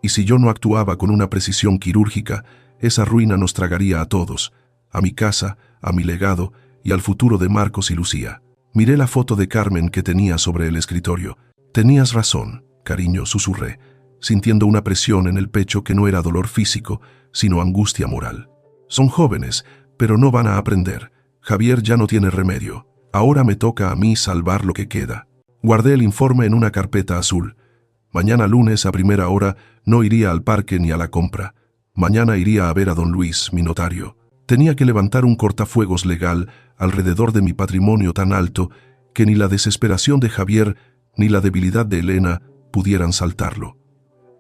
[SPEAKER 1] y si yo no actuaba con una precisión quirúrgica, esa ruina nos tragaría a todos, a mi casa, a mi legado y al futuro de Marcos y Lucía. Miré la foto de Carmen que tenía sobre el escritorio. Tenías razón, cariño, susurré, sintiendo una presión en el pecho que no era dolor físico, sino angustia moral. Son jóvenes, pero no van a aprender. Javier ya no tiene remedio. Ahora me toca a mí salvar lo que queda. Guardé el informe en una carpeta azul. Mañana lunes a primera hora no iría al parque ni a la compra. Mañana iría a ver a don Luis, mi notario. Tenía que levantar un cortafuegos legal alrededor de mi patrimonio tan alto que ni la desesperación de Javier ni la debilidad de Elena pudieran saltarlo.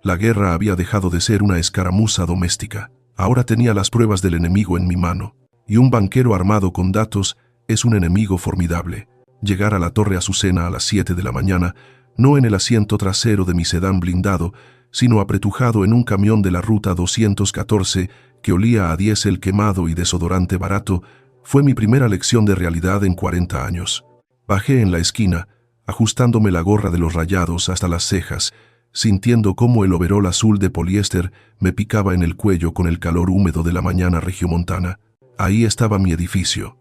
[SPEAKER 1] La guerra había dejado de ser una escaramuza doméstica. Ahora tenía las pruebas del enemigo en mi mano. Y un banquero armado con datos es un enemigo formidable. Llegar a la Torre Azucena a las 7 de la mañana, no en el asiento trasero de mi sedán blindado, sino apretujado en un camión de la ruta 214 que olía a diésel quemado y desodorante barato, fue mi primera lección de realidad en 40 años. Bajé en la esquina, ajustándome la gorra de los rayados hasta las cejas, sintiendo cómo el overol azul de poliéster me picaba en el cuello con el calor húmedo de la mañana regiomontana. Ahí estaba mi edificio.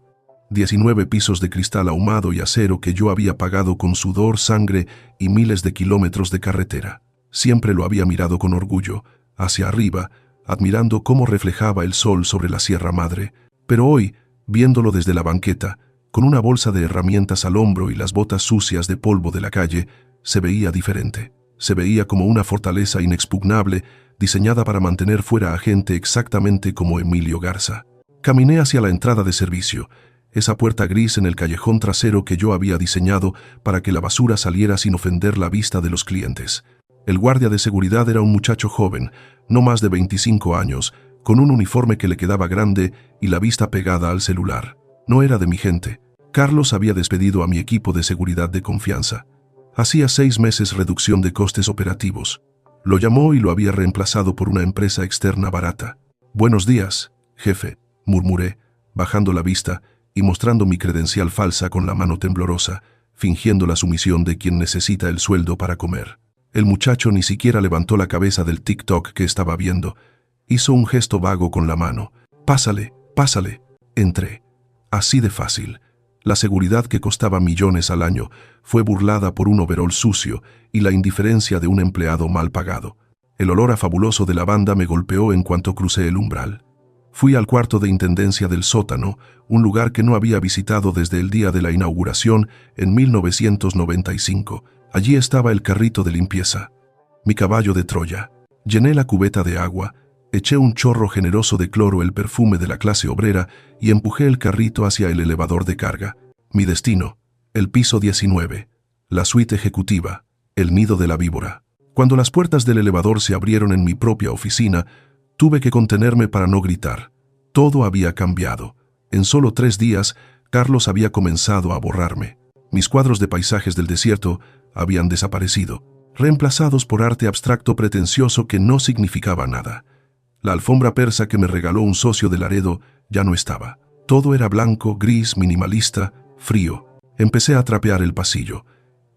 [SPEAKER 1] 19 pisos de cristal ahumado y acero que yo había pagado con sudor, sangre y miles de kilómetros de carretera. Siempre lo había mirado con orgullo, hacia arriba, admirando cómo reflejaba el sol sobre la Sierra Madre. Pero hoy, viéndolo desde la banqueta, con una bolsa de herramientas al hombro y las botas sucias de polvo de la calle, se veía diferente. Se veía como una fortaleza inexpugnable, diseñada para mantener fuera a gente exactamente como Emilio Garza. Caminé hacia la entrada de servicio, esa puerta gris en el callejón trasero que yo había diseñado para que la basura saliera sin ofender la vista de los clientes. El guardia de seguridad era un muchacho joven, no más de 25 años, con un uniforme que le quedaba grande y la vista pegada al celular. No era de mi gente. Carlos había despedido a mi equipo de seguridad de confianza. Hacía 6 meses reducción de costes operativos. Lo llamó y lo había reemplazado por una empresa externa barata. «Buenos días, jefe», murmuré, bajando la vista y mostrando mi credencial falsa con la mano temblorosa, fingiendo la sumisión de quien necesita el sueldo para comer. El muchacho ni siquiera levantó la cabeza del TikTok que estaba viendo. Hizo un gesto vago con la mano. «Pásale, pásale». Entré. Así de fácil. La seguridad que costaba millones al año fue burlada por un overol sucio y la indiferencia de un empleado mal pagado. El olor a fabuloso de lavanda me golpeó en cuanto crucé el umbral. Fui al cuarto de intendencia del sótano, un lugar que no había visitado desde el día de la inauguración en 1995. Allí estaba el carrito de limpieza. Mi caballo de Troya. Llené la cubeta de agua, eché un chorro generoso de cloro, el perfume de la clase obrera, y empujé el carrito hacia el elevador de carga. Mi destino, el piso 19, la suite ejecutiva, el nido de la víbora. Cuando las puertas del elevador se abrieron en mi propia oficina, tuve que contenerme para no gritar. Todo había cambiado. En solo 3 días, Carlos había comenzado a borrarme. Mis cuadros de paisajes del desierto habían desaparecido, reemplazados por arte abstracto pretencioso que no significaba nada. La alfombra persa que me regaló un socio de Laredo ya no estaba. Todo era blanco, gris, minimalista, frío. Empecé a trapear el pasillo.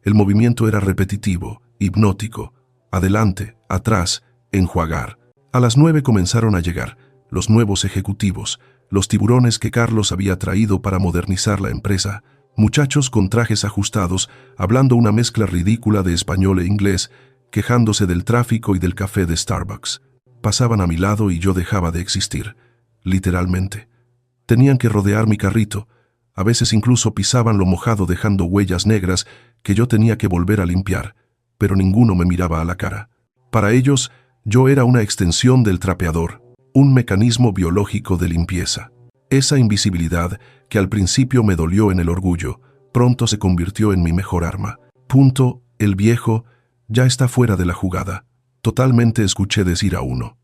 [SPEAKER 1] El movimiento era repetitivo, hipnótico. Adelante, atrás, enjuagar. A las 9 comenzaron a llegar los nuevos ejecutivos, los tiburones que Carlos había traído para modernizar la empresa. Muchachos con trajes ajustados, hablando una mezcla ridícula de español e inglés, quejándose del tráfico y del café de Starbucks. Pasaban a mi lado y yo dejaba de existir, literalmente. Tenían que rodear mi carrito. A veces incluso pisaban lo mojado dejando huellas negras que yo tenía que volver a limpiar, pero ninguno me miraba a la cara. Para ellos, yo era una extensión del trapeador, un mecanismo biológico de limpieza. Esa invisibilidad, que al principio me dolió en el orgullo, pronto se convirtió en mi mejor arma. El viejo ya está fuera de la jugada. Totalmente, escuché decir a uno.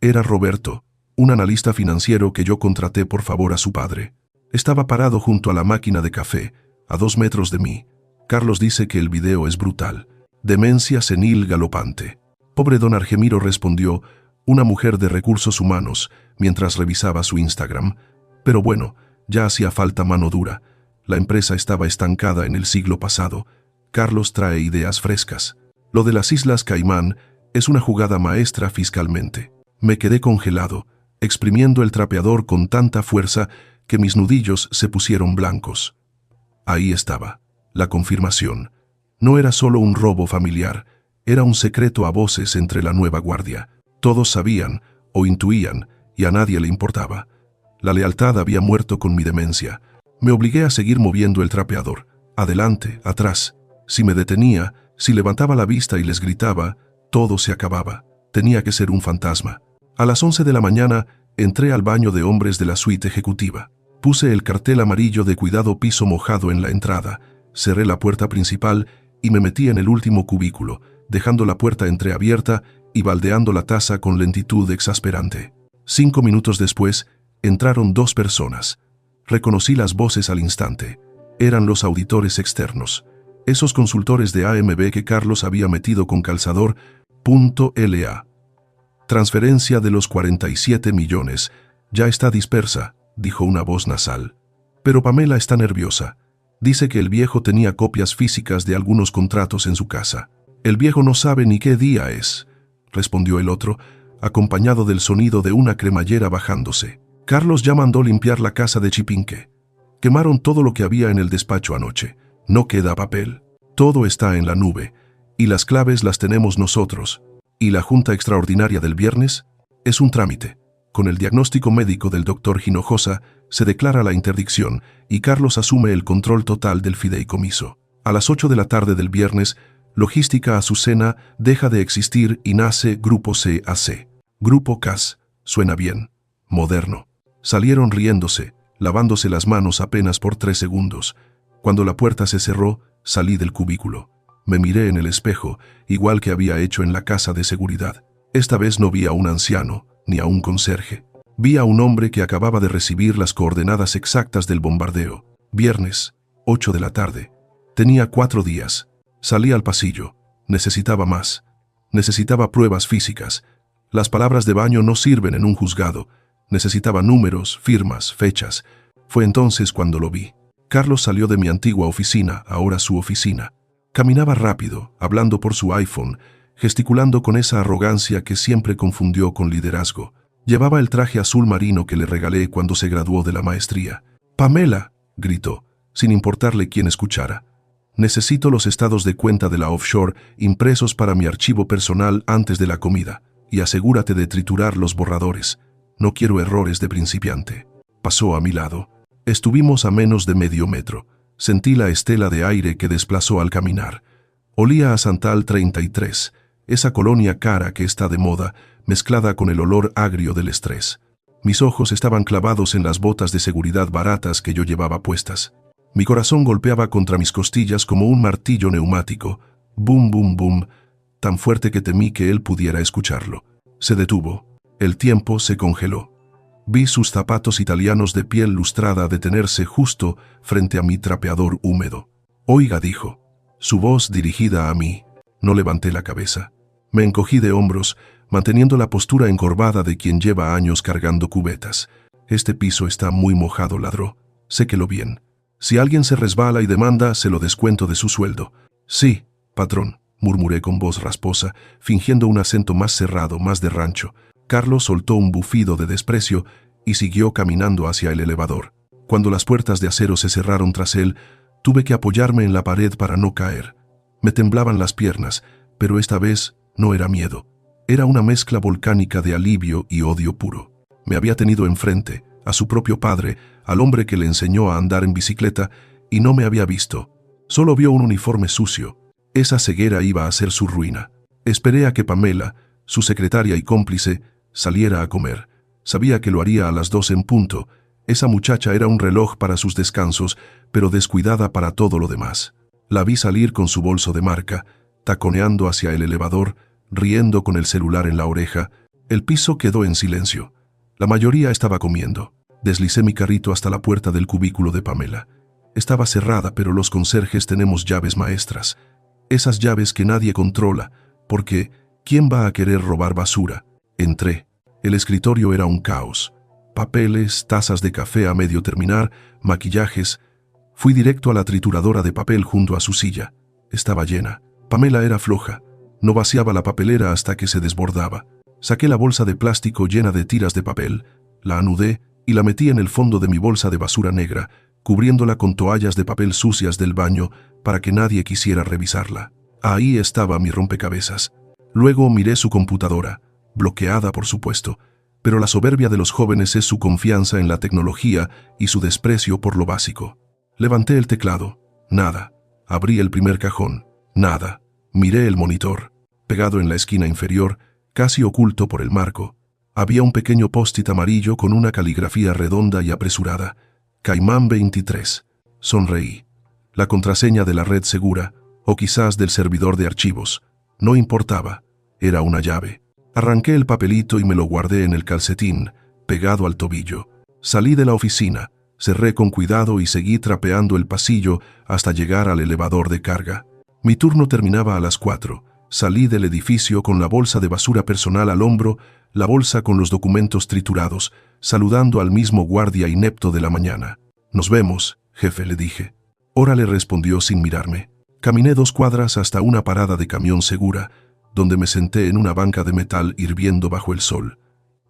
[SPEAKER 1] Era Roberto, un analista financiero que yo contraté por favor a su padre. Estaba parado junto a la máquina de café, a 2 metros de mí. Carlos dice que el video es brutal. Demencia senil galopante. Pobre don Argemiro, respondió una mujer de recursos humanos mientras revisaba su Instagram. Pero bueno, ya hacía falta mano dura. La empresa estaba estancada en el siglo pasado. Carlos trae ideas frescas. Lo de las Islas Caimán es una jugada maestra fiscalmente. Me quedé congelado, exprimiendo el trapeador con tanta fuerza que mis nudillos se pusieron blancos. Ahí estaba, la confirmación. No era solo un robo familiar, era un secreto a voces entre la nueva guardia. Todos sabían o intuían y a nadie le importaba. La lealtad había muerto con mi demencia. Me obligué a seguir moviendo el trapeador, adelante, atrás. Si me detenía, si levantaba la vista y les gritaba, todo se acababa. Tenía que ser un fantasma. A las 11 de la mañana, entré al baño de hombres de la suite ejecutiva. Puse el cartel amarillo de cuidado piso mojado en la entrada, cerré la puerta principal y me metí en el último cubículo, dejando la puerta entreabierta y baldeando la taza con lentitud exasperante. 5 minutos después, entraron 2 personas. Reconocí las voces al instante. Eran los auditores externos. Esos consultores de AMB que Carlos había metido con calzador. .la. Transferencia de los 47 millones. Ya está dispersa, dijo una voz nasal. Pero Pamela está nerviosa. Dice que el viejo tenía copias físicas de algunos contratos en su casa. El viejo no sabe ni qué día es, respondió el otro, acompañado del sonido de una cremallera bajándose. Carlos ya mandó limpiar la casa de Chipinque. Quemaron todo lo que había en el despacho anoche. No queda papel. Todo está en la nube. Y las claves las tenemos nosotros. Y la junta extraordinaria del viernes es un trámite. Con el diagnóstico médico del doctor Hinojosa se declara la interdicción y Carlos asume el control total del fideicomiso. A las 8 de la tarde del viernes, Logística Azucena deja de existir y nace Grupo CAC. Grupo CAS. Suena bien. Moderno. Salieron riéndose, lavándose las manos apenas por 3 segundos. Cuando la puerta se cerró, salí del cubículo. Me miré en el espejo, igual que había hecho en la casa de seguridad. Esta vez no vi a un anciano, ni a un conserje. Vi a un hombre que acababa de recibir las coordenadas exactas del bombardeo. Viernes, 8 de la tarde. Tenía 4 días. Salí al pasillo. Necesitaba más. Necesitaba pruebas físicas. Las palabras de baño no sirven en un juzgado. Necesitaba números, firmas, fechas. Fue entonces cuando lo vi. Carlos salió de mi antigua oficina, ahora su oficina. Caminaba rápido, hablando por su iPhone, gesticulando con esa arrogancia que siempre confundió con liderazgo. Llevaba el traje azul marino que le regalé cuando se graduó de la maestría. «Pamela», gritó, sin importarle quién escuchara. «Necesito los estados de cuenta de la offshore impresos para mi archivo personal antes de la comida, y asegúrate de triturar los borradores. No quiero errores de principiante». Pasó a mi lado. Estuvimos a menos de medio metro. Sentí la estela de aire que desplazó al caminar. Olía a Santal 33, esa colonia cara que está de moda, mezclada con el olor agrio del estrés. Mis ojos estaban clavados en las botas de seguridad baratas que yo llevaba puestas. Mi corazón golpeaba contra mis costillas como un martillo neumático. Bum, bum, bum, tan fuerte que temí que él pudiera escucharlo. Se detuvo. El tiempo se congeló. Vi sus zapatos italianos de piel lustrada detenerse justo frente a mi trapeador húmedo. «Oiga», dijo, su voz dirigida a mí. No levanté la cabeza. Me encogí de hombros, manteniendo la postura encorvada de quien lleva años cargando cubetas. «Este piso está muy mojado», ladró. «Séquelo bien. Si alguien se resbala y demanda, se lo descuento de su sueldo». «Sí, patrón», murmuré con voz rasposa, fingiendo un acento más cerrado, más de rancho. Carlos soltó un bufido de desprecio y siguió caminando hacia el elevador. Cuando las puertas de acero se cerraron tras él, tuve que apoyarme en la pared para no caer. Me temblaban las piernas, pero esta vez no era miedo. Era una mezcla volcánica de alivio y odio puro. Me había tenido enfrente, a su propio padre, al hombre que le enseñó a andar en bicicleta, y no me había visto. Solo vio un uniforme sucio. Esa ceguera iba a ser su ruina. Esperé a que Pamela, su secretaria y cómplice, saliera a comer. Sabía que lo haría a las 2 en punto. Esa muchacha era un reloj para sus descansos, pero descuidada para todo lo demás. La vi salir con su bolso de marca, taconeando hacia el elevador, riendo con el celular en la oreja. El piso quedó en silencio. La mayoría estaba comiendo. Deslicé mi carrito hasta la puerta del cubículo de Pamela. Estaba cerrada, pero los conserjes tenemos llaves maestras. Esas llaves que nadie controla, porque ¿quién va a querer robar basura? Entré. El escritorio era un caos. Papeles, tazas de café a medio terminar, maquillajes. Fui directo a la trituradora de papel junto a su silla. Estaba llena. Pamela era floja. No vaciaba la papelera hasta que se desbordaba. Saqué la bolsa de plástico llena de tiras de papel, la anudé y la metí en el fondo de mi bolsa de basura negra, cubriéndola con toallas de papel sucias del baño para que nadie quisiera revisarla. Ahí estaba mi rompecabezas. Luego miré su computadora, bloqueada por supuesto, pero la soberbia de los jóvenes es su confianza en la tecnología y su desprecio por lo básico. Levanté el teclado. Nada. Abrí el primer cajón. Nada. Miré el monitor. Pegado en la esquina inferior, casi oculto por el marco, había un pequeño post-it amarillo con una caligrafía redonda y apresurada. Caimán 23. Sonreí. La contraseña de la red segura, o quizás del servidor de archivos. No importaba. Era una llave. Arranqué el papelito y me lo guardé en el calcetín, pegado al tobillo. Salí de la oficina, cerré con cuidado y seguí trapeando el pasillo hasta llegar al elevador de carga. Mi turno terminaba a las 4. Salí del edificio con la bolsa de basura personal al hombro, la bolsa con los documentos triturados, saludando al mismo guardia inepto de la mañana. «Nos vemos, jefe», le dije. «Órale», respondió sin mirarme. Caminé 2 cuadras hasta una parada de camión segura, donde me senté en una banca de metal hirviendo bajo el sol.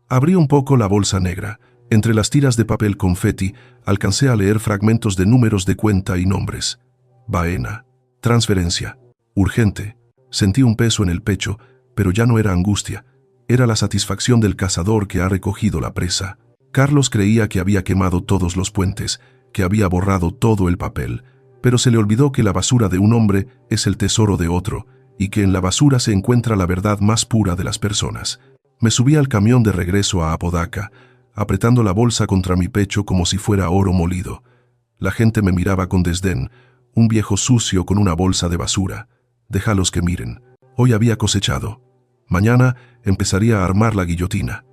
[SPEAKER 1] Abrí un poco la bolsa negra. Entre las tiras de papel confeti, alcancé a leer fragmentos de números de cuenta y nombres. Baena. Transferencia. Urgente. Sentí un peso en el pecho, pero ya no era angustia. Era la satisfacción del cazador que ha recogido la presa. Carlos creía que había quemado todos los puentes, que había borrado todo el papel, pero se le olvidó que la basura de un hombre es el tesoro de otro, y que en la basura se encuentra la verdad más pura de las personas. Me subí al camión de regreso a Apodaca, apretando la bolsa contra mi pecho como si fuera oro molido. La gente me miraba con desdén, un viejo sucio con una bolsa de basura. Déjalos que miren. Hoy había cosechado. Mañana empezaría a armar la guillotina.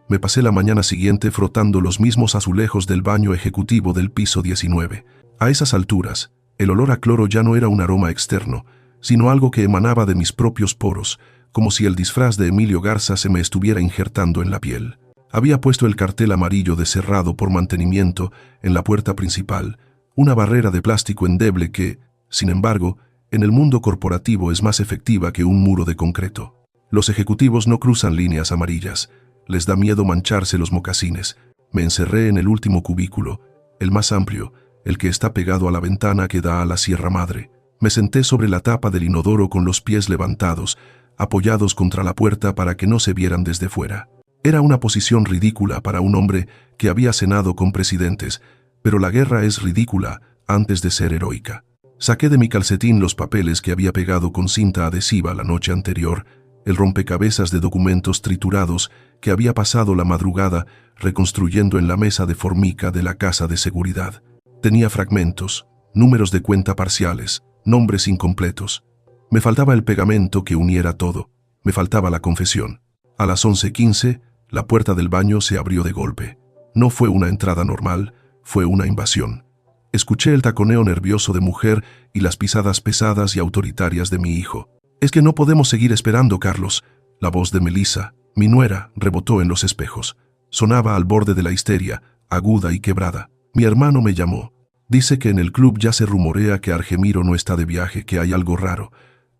[SPEAKER 1] Me pasé la mañana siguiente frotando los mismos azulejos del baño ejecutivo del piso 19. A esas alturas, el olor a cloro ya no era un aroma externo, sino algo que emanaba de mis propios poros, como si el disfraz de Emilio Garza se me estuviera injertando en la piel. Había puesto el cartel amarillo de cerrado por mantenimiento en la puerta principal, una barrera de plástico endeble que, sin embargo, en el mundo corporativo es más efectiva que un muro de concreto. Los ejecutivos no cruzan líneas amarillas, les da miedo mancharse los mocasines. Me encerré en el último cubículo, el más amplio, el que está pegado a la ventana que da a la Sierra Madre. Me senté sobre la tapa del inodoro con los pies levantados, apoyados contra la puerta para que no se vieran desde fuera. Era una posición ridícula para un hombre que había cenado con presidentes, pero la guerra es ridícula antes de ser heroica. Saqué de mi calcetín los papeles que había pegado con cinta adhesiva la noche anterior, el rompecabezas de documentos triturados que había pasado la madrugada reconstruyendo en la mesa de formica de la casa de seguridad. Tenía fragmentos, números de cuenta parciales, nombres incompletos. Me faltaba el pegamento que uniera todo. Me faltaba la confesión. A las 11:15, la puerta del baño se abrió de golpe. No fue una entrada normal, fue una invasión. Escuché el taconeo nervioso de mujer y las pisadas pesadas y autoritarias de mi hijo. «Es que no podemos seguir esperando, Carlos». La voz de Melissa, mi nuera, rebotó en los espejos. Sonaba al borde de la histeria, aguda y quebrada. Mi hermano me llamó. Dice que en el club ya se rumorea que Argemiro no está de viaje, que hay algo raro.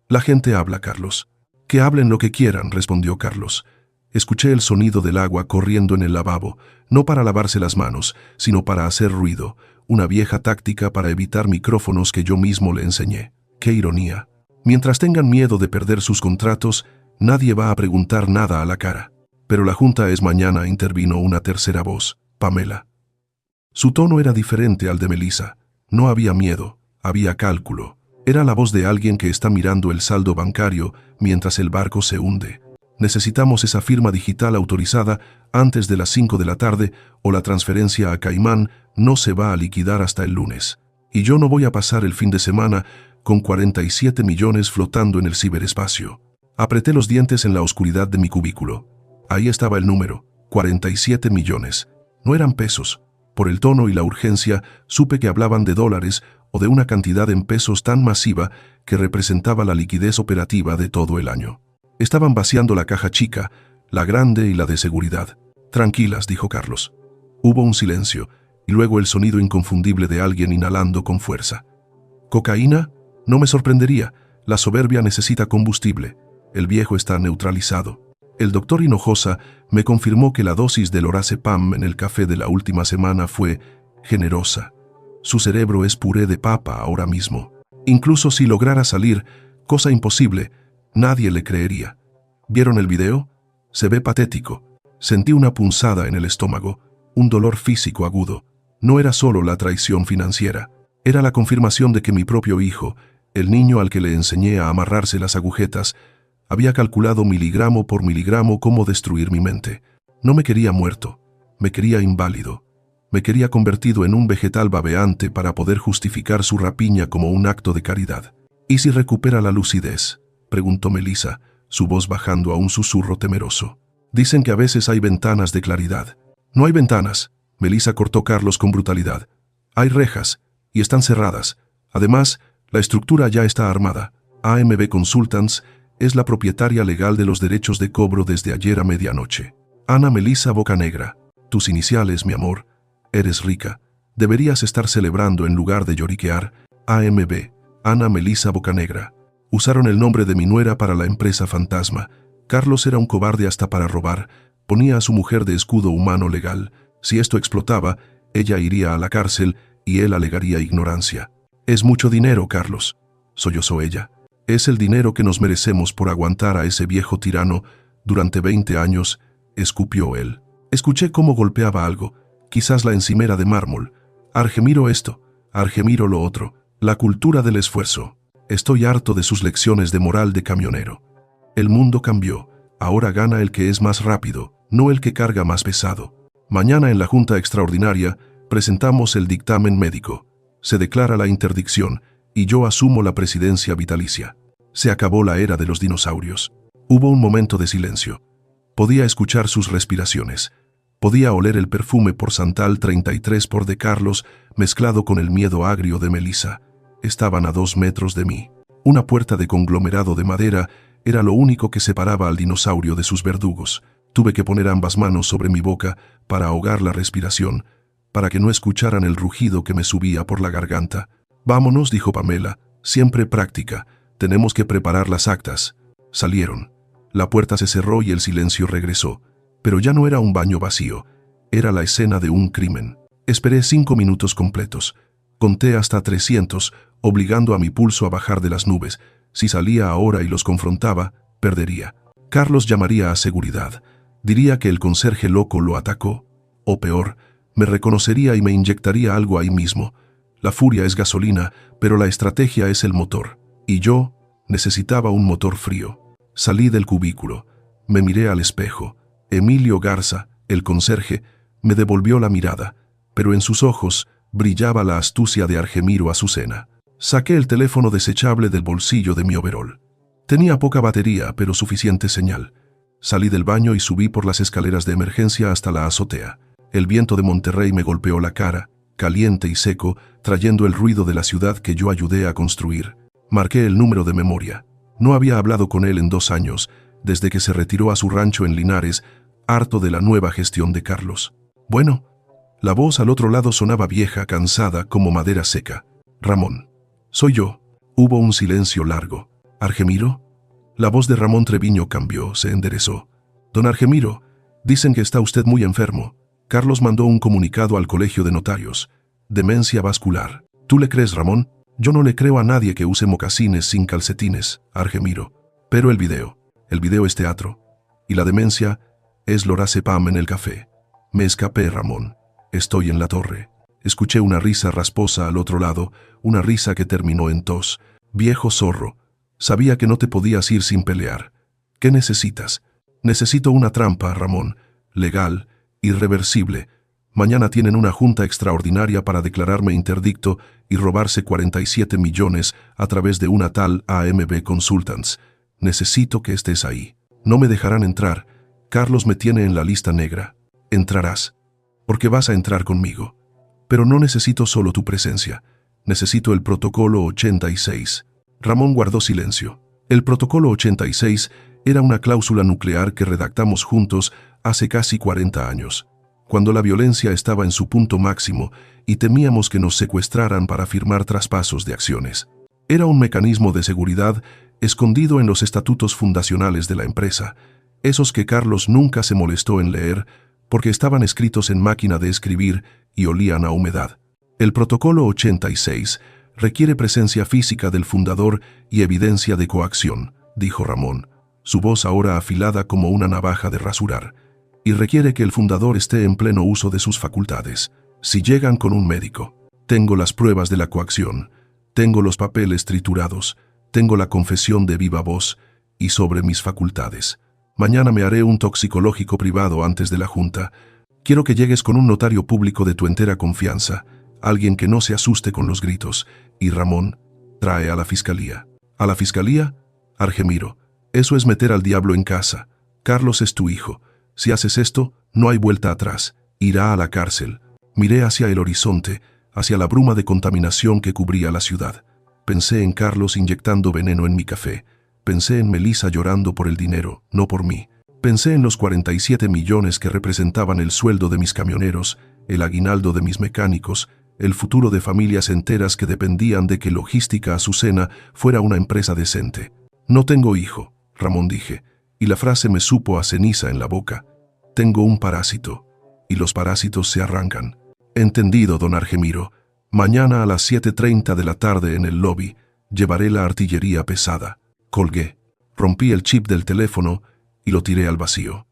[SPEAKER 1] La gente habla, Carlos. «Que hablen lo que quieran», respondió Carlos. Escuché el sonido del agua corriendo en el lavabo, no para lavarse las manos, sino para hacer ruido, una vieja táctica para evitar micrófonos que yo mismo le enseñé. ¡Qué ironía! Mientras tengan miedo de perder sus contratos, nadie va a preguntar nada a la cara. «Pero la junta es mañana», intervino una tercera voz, Pamela. Su tono era diferente al de Melissa. No había miedo, había cálculo. Era la voz de alguien que está mirando el saldo bancario mientras el barco se hunde. «Necesitamos esa firma digital autorizada antes de las 5 de la tarde o la transferencia a Caimán no se va a liquidar hasta el lunes. Y yo no voy a pasar el fin de semana con 47 millones flotando en el ciberespacio». Apreté los dientes en la oscuridad de mi cubículo. Ahí estaba el número, 47 millones. No eran pesos. Por el tono y la urgencia, supe que hablaban de dólares o de una cantidad en pesos tan masiva que representaba la liquidez operativa de todo el año. Estaban vaciando la caja chica, la grande y la de seguridad. «Tranquilas», dijo Carlos. Hubo un silencio, y luego el sonido inconfundible de alguien inhalando con fuerza. «¿Cocaína? No me sorprendería. La soberbia necesita combustible. El viejo está neutralizado». El doctor Hinojosa me confirmó que la dosis del Lorazepam en el café de la última semana fue generosa. Su cerebro es puré de papa ahora mismo. Incluso si lograra salir, cosa imposible, nadie le creería. ¿Vieron el video? Se ve patético. Sentí una punzada en el estómago, un dolor físico agudo. No era solo la traición financiera, era la confirmación de que mi propio hijo, el niño al que le enseñé a amarrarse las agujetas, había calculado miligramo por miligramo cómo destruir mi mente. No me quería muerto, me quería inválido. Me quería convertido en un vegetal babeante para poder justificar su rapiña como un acto de caridad. «¿Y si recupera la lucidez?», preguntó Melissa, su voz bajando a un susurro temeroso. Dicen que a veces hay ventanas de claridad. No hay ventanas, Melissa cortó Carlos con brutalidad. Hay rejas, y están cerradas. Además, la estructura ya está armada. AMB Consultants es la propietaria legal de los derechos de cobro desde ayer a medianoche. Ana Melissa Bocanegra. Tus iniciales, mi amor. Eres rica. Deberías estar celebrando en lugar de lloriquear. AMB. Ana Melissa Bocanegra. Usaron el nombre de mi nuera para la empresa fantasma. Carlos era un cobarde hasta para robar. Ponía a su mujer de escudo humano legal. Si esto explotaba, ella iría a la cárcel y él alegaría ignorancia. Es mucho dinero, Carlos, sollozó ella. Es el dinero que nos merecemos por aguantar a ese viejo tirano durante 20 años, escupió él. Escuché cómo golpeaba algo, quizás la encimera de mármol. Argemiro esto, Argemiro lo otro, la cultura del esfuerzo. Estoy harto de sus lecciones de moral de camionero. El mundo cambió, ahora gana el que es más rápido, no el que carga más pesado. Mañana en la Junta Extraordinaria presentamos el dictamen médico. Se declara la interdicción y yo asumo la presidencia vitalicia. Se acabó la era de los dinosaurios. Hubo un momento de silencio. Podía escuchar sus respiraciones. Podía oler el perfume por Santal 33 por de Carlos mezclado con el miedo agrio de Melissa. Estaban a 2 metros de mí. Una puerta de conglomerado de madera era lo único que separaba al dinosaurio de sus verdugos. Tuve que poner ambas manos sobre mi boca para ahogar la respiración, para que no escucharan el rugido que me subía por la garganta. Vámonos, dijo Pamela, siempre práctica. Tenemos que preparar las actas. Salieron. La puerta se cerró y el silencio regresó. Pero ya no era un baño vacío. Era la escena de un crimen. Esperé 5 minutos completos. Conté hasta 300, obligando a mi pulso a bajar de las nubes. Si salía ahora y los confrontaba, perdería. Carlos llamaría a seguridad. Diría que el conserje loco lo atacó. O peor, me reconocería y me inyectaría algo ahí mismo. La furia es gasolina, pero la estrategia es el motor. Y yo necesitaba un motor frío. Salí del cubículo. Me miré al espejo. Emilio Garza, el conserje, me devolvió la mirada, pero en sus ojos brillaba la astucia de Argemiro Azucena. Saqué el teléfono desechable del bolsillo de mi overol. Tenía poca batería, pero suficiente señal. Salí del baño y subí por las escaleras de emergencia hasta la azotea. El viento de Monterrey me golpeó la cara, caliente y seco, trayendo el ruido de la ciudad que yo ayudé a construir. Marqué el número de memoria. No había hablado con él en 2 años, desde que se retiró a su rancho en Linares, harto de la nueva gestión de Carlos. Bueno, la voz al otro lado sonaba vieja, cansada, como madera seca. Ramón. Soy yo. Hubo un silencio largo. ¿Argemiro? La voz de Ramón Treviño cambió, se enderezó. Don Argemiro, dicen que está usted muy enfermo. Carlos mandó un comunicado al colegio de notarios. Demencia vascular. ¿Tú le crees, Ramón? Yo no le creo a nadie que use mocasines sin calcetines, Argemiro. Pero el video es teatro. Y la demencia es lorazepam en el café. Me escapé, Ramón. Estoy en la torre. Escuché una risa rasposa al otro lado, una risa que terminó en tos. Viejo zorro. Sabía que no te podías ir sin pelear. ¿Qué necesitas? Necesito una trampa, Ramón. Legal, irreversible. Mañana tienen una junta extraordinaria para declararme interdicto y robarse 47 millones a través de una tal AMB Consultants. Necesito que estés ahí. No me dejarán entrar. Carlos me tiene en la lista negra. Entrarás. Porque vas a entrar conmigo. Pero no necesito solo tu presencia. Necesito el protocolo 86. Ramón guardó silencio. El protocolo 86 era una cláusula nuclear que redactamos juntos hace casi 40 años, cuando la violencia estaba en su punto máximo y temíamos que nos secuestraran para firmar traspasos de acciones. Era un mecanismo de seguridad escondido en los estatutos fundacionales de la empresa, esos que Carlos nunca se molestó en leer porque estaban escritos en máquina de escribir y olían a humedad. El protocolo 86 requiere presencia física del fundador y evidencia de coacción, dijo Ramón, su voz ahora afilada como una navaja de rasurar, y requiere que el fundador esté en pleno uso de sus facultades. Si llegan con un médico, tengo las pruebas de la coacción, tengo los papeles triturados, tengo la confesión de viva voz y sobre mis facultades. Mañana me haré un toxicológico privado antes de la junta. Quiero que llegues con un notario público de tu entera confianza, alguien que no se asuste con los gritos, y Ramón, trae a la fiscalía. ¿A la fiscalía? Argemiro, Eso es meter al diablo en casa. Carlos es tu hijo. Si haces esto, no hay vuelta atrás. Irá a la cárcel. Miré hacia el horizonte, hacia la bruma de contaminación que cubría la ciudad. Pensé en Carlos inyectando veneno en mi café. Pensé en Melissa llorando por el dinero, no por mí. Pensé en los 47 millones que representaban el sueldo de mis camioneros, el aguinaldo de mis mecánicos, el futuro de familias enteras que dependían de que Logística Azucena fuera una empresa decente. No tengo hijo, Ramón dije, y la frase me supo a ceniza en la boca. Tengo un parásito, y los parásitos se arrancan. Entendido, don Argemiro. Mañana a las 7:30 de la tarde en el lobby llevaré la artillería pesada. Colgué. Rompí el chip del teléfono y lo tiré al vacío.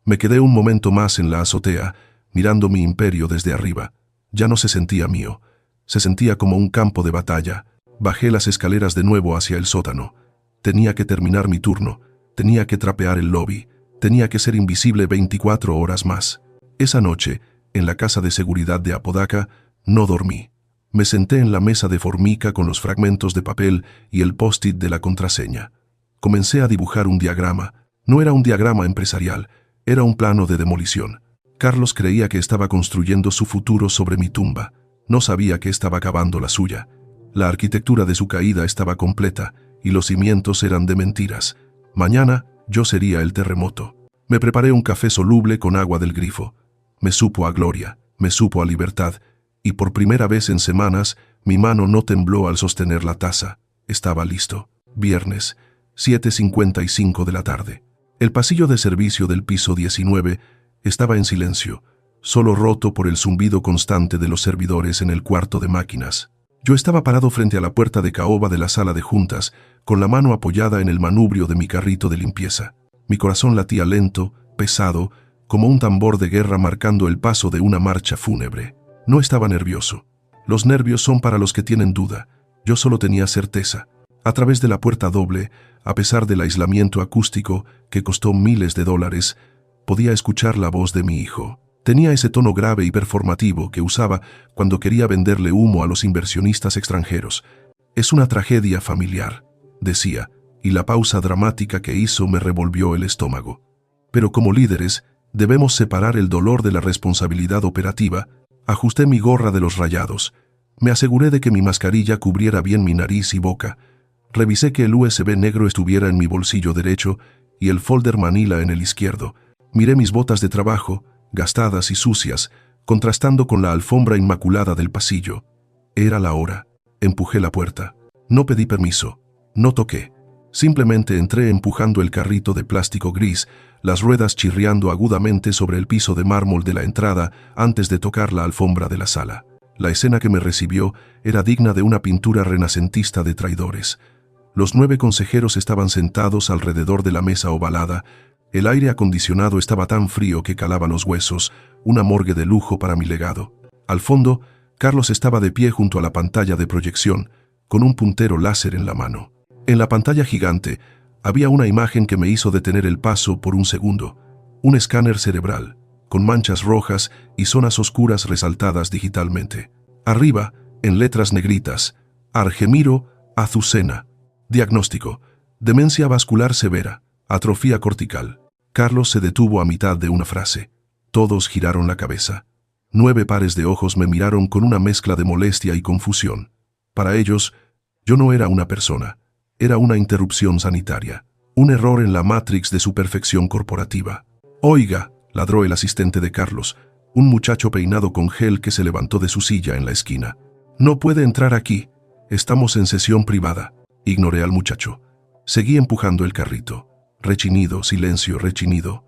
[SPEAKER 1] Me quedé un momento más en la azotea, mirando mi imperio desde arriba. Ya no se sentía mío. Se sentía como un campo de batalla. Bajé las escaleras de nuevo hacia el sótano. Tenía que terminar mi turno. Tenía que trapear el lobby. Tenía que ser invisible 24 horas más. Esa noche, en la casa de seguridad de Apodaca, no dormí. Me senté en la mesa de formica con los fragmentos de papel y el post-it de la contraseña. Comencé a dibujar un diagrama. No era un diagrama empresarial, era un plano de demolición. Carlos creía que estaba construyendo su futuro sobre mi tumba. No sabía que estaba cavando la suya. La arquitectura de su caída estaba completa y los cimientos eran de mentiras. Mañana yo sería el terremoto. Me preparé un café soluble con agua del grifo. Me supo a gloria, me supo a libertad, y por primera vez en semanas mi mano no tembló al sostener la taza. Estaba listo. Viernes, 7:55 de la tarde. El pasillo de servicio del piso 19 estaba en silencio, solo roto por el zumbido constante de los servidores en el cuarto de máquinas. Yo estaba parado frente a la puerta de caoba de la sala de juntas, con la mano apoyada en el manubrio de mi carrito de limpieza. Mi corazón latía lento, pesado, como un tambor de guerra marcando el paso de una marcha fúnebre. No estaba nervioso. Los nervios son para los que tienen duda. Yo solo tenía certeza. A través de la puerta doble, a pesar del aislamiento acústico que costó miles de dólares, podía escuchar la voz de mi hijo. Tenía ese tono grave y performativo que usaba cuando quería venderle humo a los inversionistas extranjeros. Es una tragedia familiar, decía, y la pausa dramática que hizo me revolvió el estómago. Pero como líderes, debemos separar el dolor de la responsabilidad operativa. Ajusté mi gorra de los rayados. Me aseguré de que mi mascarilla cubriera bien mi nariz y boca. Revisé que el USB negro estuviera en mi bolsillo derecho y el folder Manila en el izquierdo. Miré mis botas de trabajo, gastadas y sucias, contrastando con la alfombra inmaculada del pasillo. Era la hora. Empujé la puerta. No pedí permiso. No toqué. Simplemente entré empujando el carrito de plástico gris, las ruedas chirriando agudamente sobre el piso de mármol de la entrada antes de tocar la alfombra de la sala. La escena que me recibió era digna de una pintura renacentista de traidores. Los 9 consejeros estaban sentados alrededor de la mesa ovalada. El aire acondicionado estaba tan frío que calaba los huesos, una morgue de lujo para mi legado. Al fondo, Carlos estaba de pie junto a la pantalla de proyección, con un puntero láser en la mano. En la pantalla gigante había una imagen que me hizo detener el paso por un segundo. Un escáner cerebral, con manchas rojas y zonas oscuras resaltadas digitalmente. Arriba, en letras negritas, Argemiro Azucena. Diagnóstico: demencia vascular severa, atrofia cortical. Carlos se detuvo a mitad de una frase. Todos giraron la cabeza. 9 pares de ojos me miraron con una mezcla de molestia y confusión. Para ellos, yo no era una persona. Era una interrupción sanitaria. Un error en la matrix de su perfección corporativa. «Oiga», ladró el asistente de Carlos, un muchacho peinado con gel que se levantó de su silla en la esquina. «No puede entrar aquí. Estamos en sesión privada». Ignoré al muchacho. Seguí empujando el carrito. Rechinido, silencio, rechinido.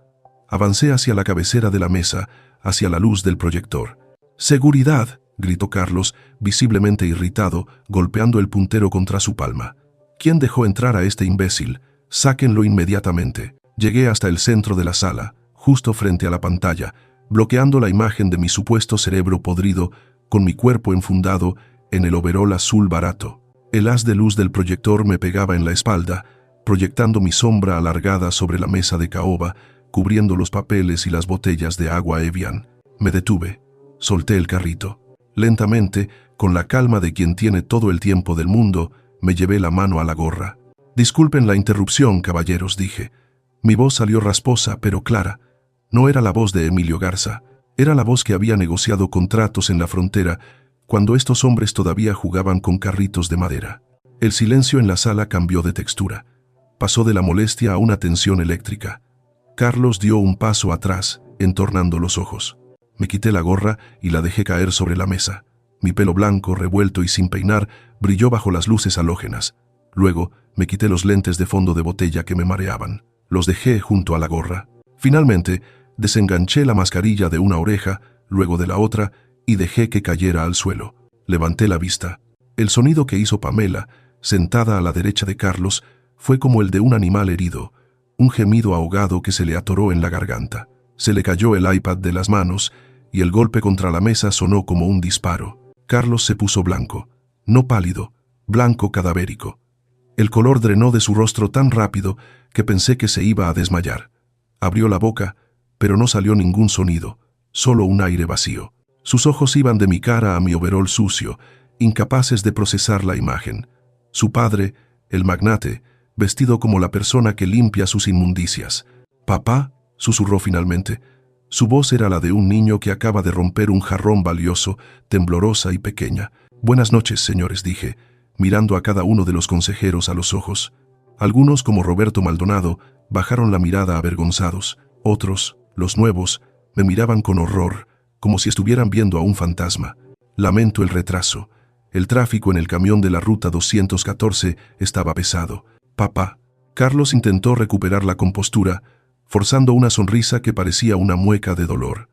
[SPEAKER 1] Avancé hacia la cabecera de la mesa, hacia la luz del proyector. «¡Seguridad!», gritó Carlos, visiblemente irritado, golpeando el puntero contra su palma. «¿Quién dejó entrar a este imbécil? Sáquenlo inmediatamente». Llegué hasta el centro de la sala, justo frente a la pantalla, bloqueando la imagen de mi supuesto cerebro podrido, con mi cuerpo enfundado en el overol azul barato. El haz de luz del proyector me pegaba en la espalda, proyectando mi sombra alargada sobre la mesa de caoba, cubriendo los papeles y las botellas de agua Evian. Me detuve. Solté el carrito. Lentamente, con la calma de quien tiene todo el tiempo del mundo, me llevé la mano a la gorra. Disculpen la interrupción, caballeros, dije. Mi voz salió rasposa, pero clara. No era la voz de Emilio Garza. Era la voz que había negociado contratos en la frontera cuando estos hombres todavía jugaban con carritos de madera. El silencio en la sala cambió de textura. Pasó de la molestia a una tensión eléctrica. Carlos dio un paso atrás, entornando los ojos. Me quité la gorra y la dejé caer sobre la mesa. Mi pelo blanco, revuelto y sin peinar, brilló bajo las luces halógenas. Luego, me quité los lentes de fondo de botella que me mareaban. Los dejé junto a la gorra. Finalmente, desenganché la mascarilla de una oreja, luego de la otra, y dejé que cayera al suelo. Levanté la vista. El sonido que hizo Pamela, sentada a la derecha de Carlos, fue como el de un animal herido, un gemido ahogado que se le atoró en la garganta. Se le cayó el iPad de las manos y el golpe contra la mesa sonó como un disparo. Carlos se puso blanco, no pálido, blanco cadavérico. El color drenó de su rostro tan rápido que pensé que se iba a desmayar. Abrió la boca, pero no salió ningún sonido, solo un aire vacío. Sus ojos iban de mi cara a mi overol sucio, incapaces de procesar la imagen. Su padre, el magnate, vestido como la persona que limpia sus inmundicias. «Papá», susurró finalmente. Su voz era la de un niño que acaba de romper un jarrón valioso, temblorosa y pequeña. «Buenas noches, señores», dije, mirando a cada uno de los consejeros a los ojos. Algunos, como Roberto Maldonado, bajaron la mirada avergonzados. Otros, los nuevos, me miraban con horror, como si estuvieran viendo a un fantasma. Lamento el retraso. El tráfico en el camión de la ruta 214 estaba pesado. «Papá». Carlos intentó recuperar la compostura, forzando una sonrisa que parecía una mueca de dolor.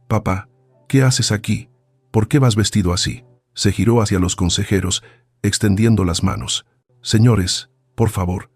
[SPEAKER 1] «Papá, ¿qué haces aquí? ¿Por qué vas vestido así?». Se giró hacia los consejeros, extendiendo las manos. «Señores, por favor».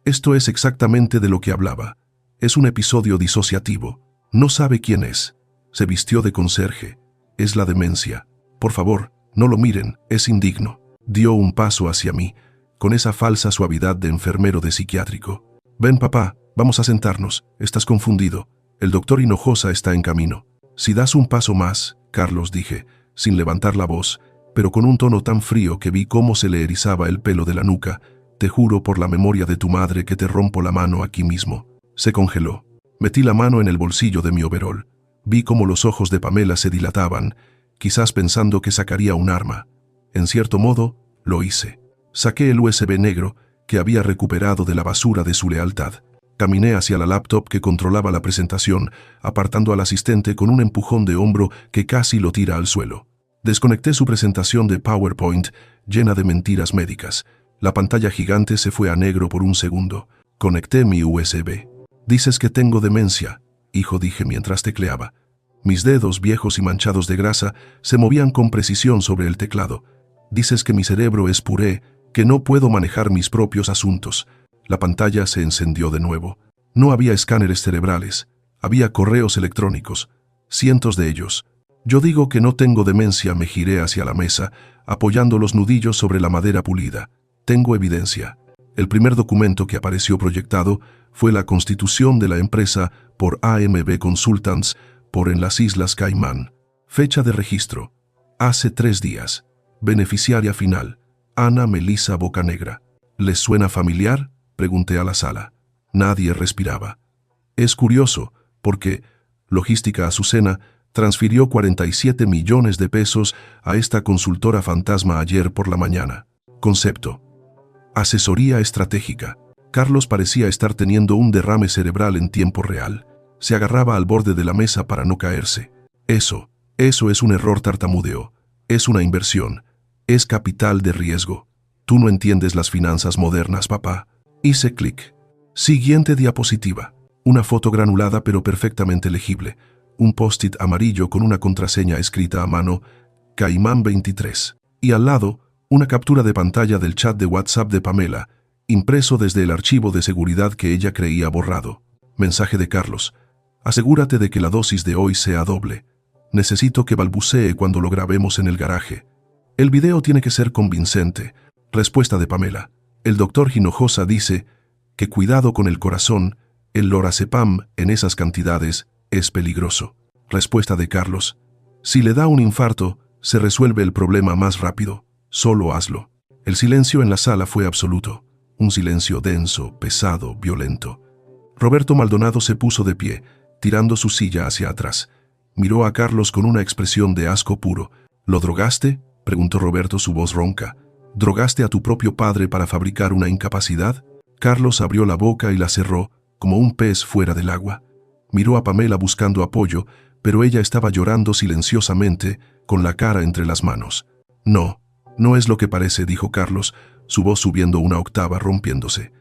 [SPEAKER 1] Esto es exactamente de lo que hablaba. Es un episodio disociativo. No sabe quién es. Se vistió de conserje. Es la demencia. Por favor, no lo miren, es indigno. Dio un paso hacia mí, con esa falsa suavidad de enfermero de psiquiátrico. «Ven, papá, vamos a sentarnos. Estás confundido. El doctor Hinojosa está en camino». «Si das un paso más», Carlos, dije, sin levantar la voz, pero con un tono tan frío que vi cómo se le erizaba el pelo de la nuca, «te juro por la memoria de tu madre que te rompo la mano aquí mismo». Se congeló. Metí la mano en el bolsillo de mi overol. Vi cómo los ojos de Pamela se dilataban, quizás pensando que sacaría un arma. En cierto modo, lo hice. Saqué el USB negro que había recuperado de la basura de su lealtad. Caminé hacia la laptop que controlaba la presentación, apartando al asistente con un empujón de hombro que casi lo tira al suelo. Desconecté su presentación de PowerPoint llena de mentiras médicas. La pantalla gigante se fue a negro por un segundo. Conecté mi USB. «Dices que tengo demencia», hijo, dije mientras tecleaba. Mis dedos, viejos y manchados de grasa, se movían con precisión sobre el teclado. «Dices que mi cerebro es puré, que no puedo manejar mis propios asuntos». La pantalla se encendió de nuevo. No había escáneres cerebrales, había correos electrónicos, cientos de ellos. «Yo digo que no tengo demencia», me giré hacia la mesa, apoyando los nudillos sobre la madera pulida. «Tengo evidencia». El primer documento que apareció proyectado fue la constitución de la empresa por AMB Consultants en las Islas Caimán. Fecha de registro: hace 3 días. Beneficiaria final: Ana Melisa Bocanegra. ¿Les suena familiar?, pregunté a la sala. Nadie respiraba. Es curioso, porque Logística Azucena transfirió 47 millones de pesos a esta consultora fantasma ayer por la mañana. Concepto: asesoría estratégica. Carlos parecía estar teniendo un derrame cerebral en tiempo real. Se agarraba al borde de la mesa para no caerse. Eso es un error, tartamudeó. Es una inversión. Es capital de riesgo. Tú no entiendes las finanzas modernas, papá. Hice clic. Siguiente diapositiva. Una foto granulada pero perfectamente legible. Un post-it amarillo con una contraseña escrita a mano, Caimán 23. Y al lado, una captura de pantalla del chat de WhatsApp de Pamela, impreso desde el archivo de seguridad que ella creía borrado. Mensaje de Carlos: asegúrate de que la dosis de hoy sea doble. Necesito que balbucee cuando lo grabemos en el garaje. El video tiene que ser convincente. Respuesta de Pamela: el doctor Hinojosa dice que cuidado con el corazón, el lorazepam en esas cantidades es peligroso. Respuesta de Carlos: si le da un infarto, se resuelve el problema más rápido. Solo hazlo. El silencio en la sala fue absoluto. Un silencio denso, pesado, violento. Roberto Maldonado se puso de pie, tirando su silla hacia atrás. Miró a Carlos con una expresión de asco puro. ¿Lo drogaste?, preguntó Roberto, su voz ronca. ¿Drogaste a tu propio padre para fabricar una incapacidad? Carlos abrió la boca y la cerró, como un pez fuera del agua. Miró a Pamela buscando apoyo, pero ella estaba llorando silenciosamente, con la cara entre las manos. No, no es lo que parece, dijo Carlos, su voz subiendo una octava, rompiéndose.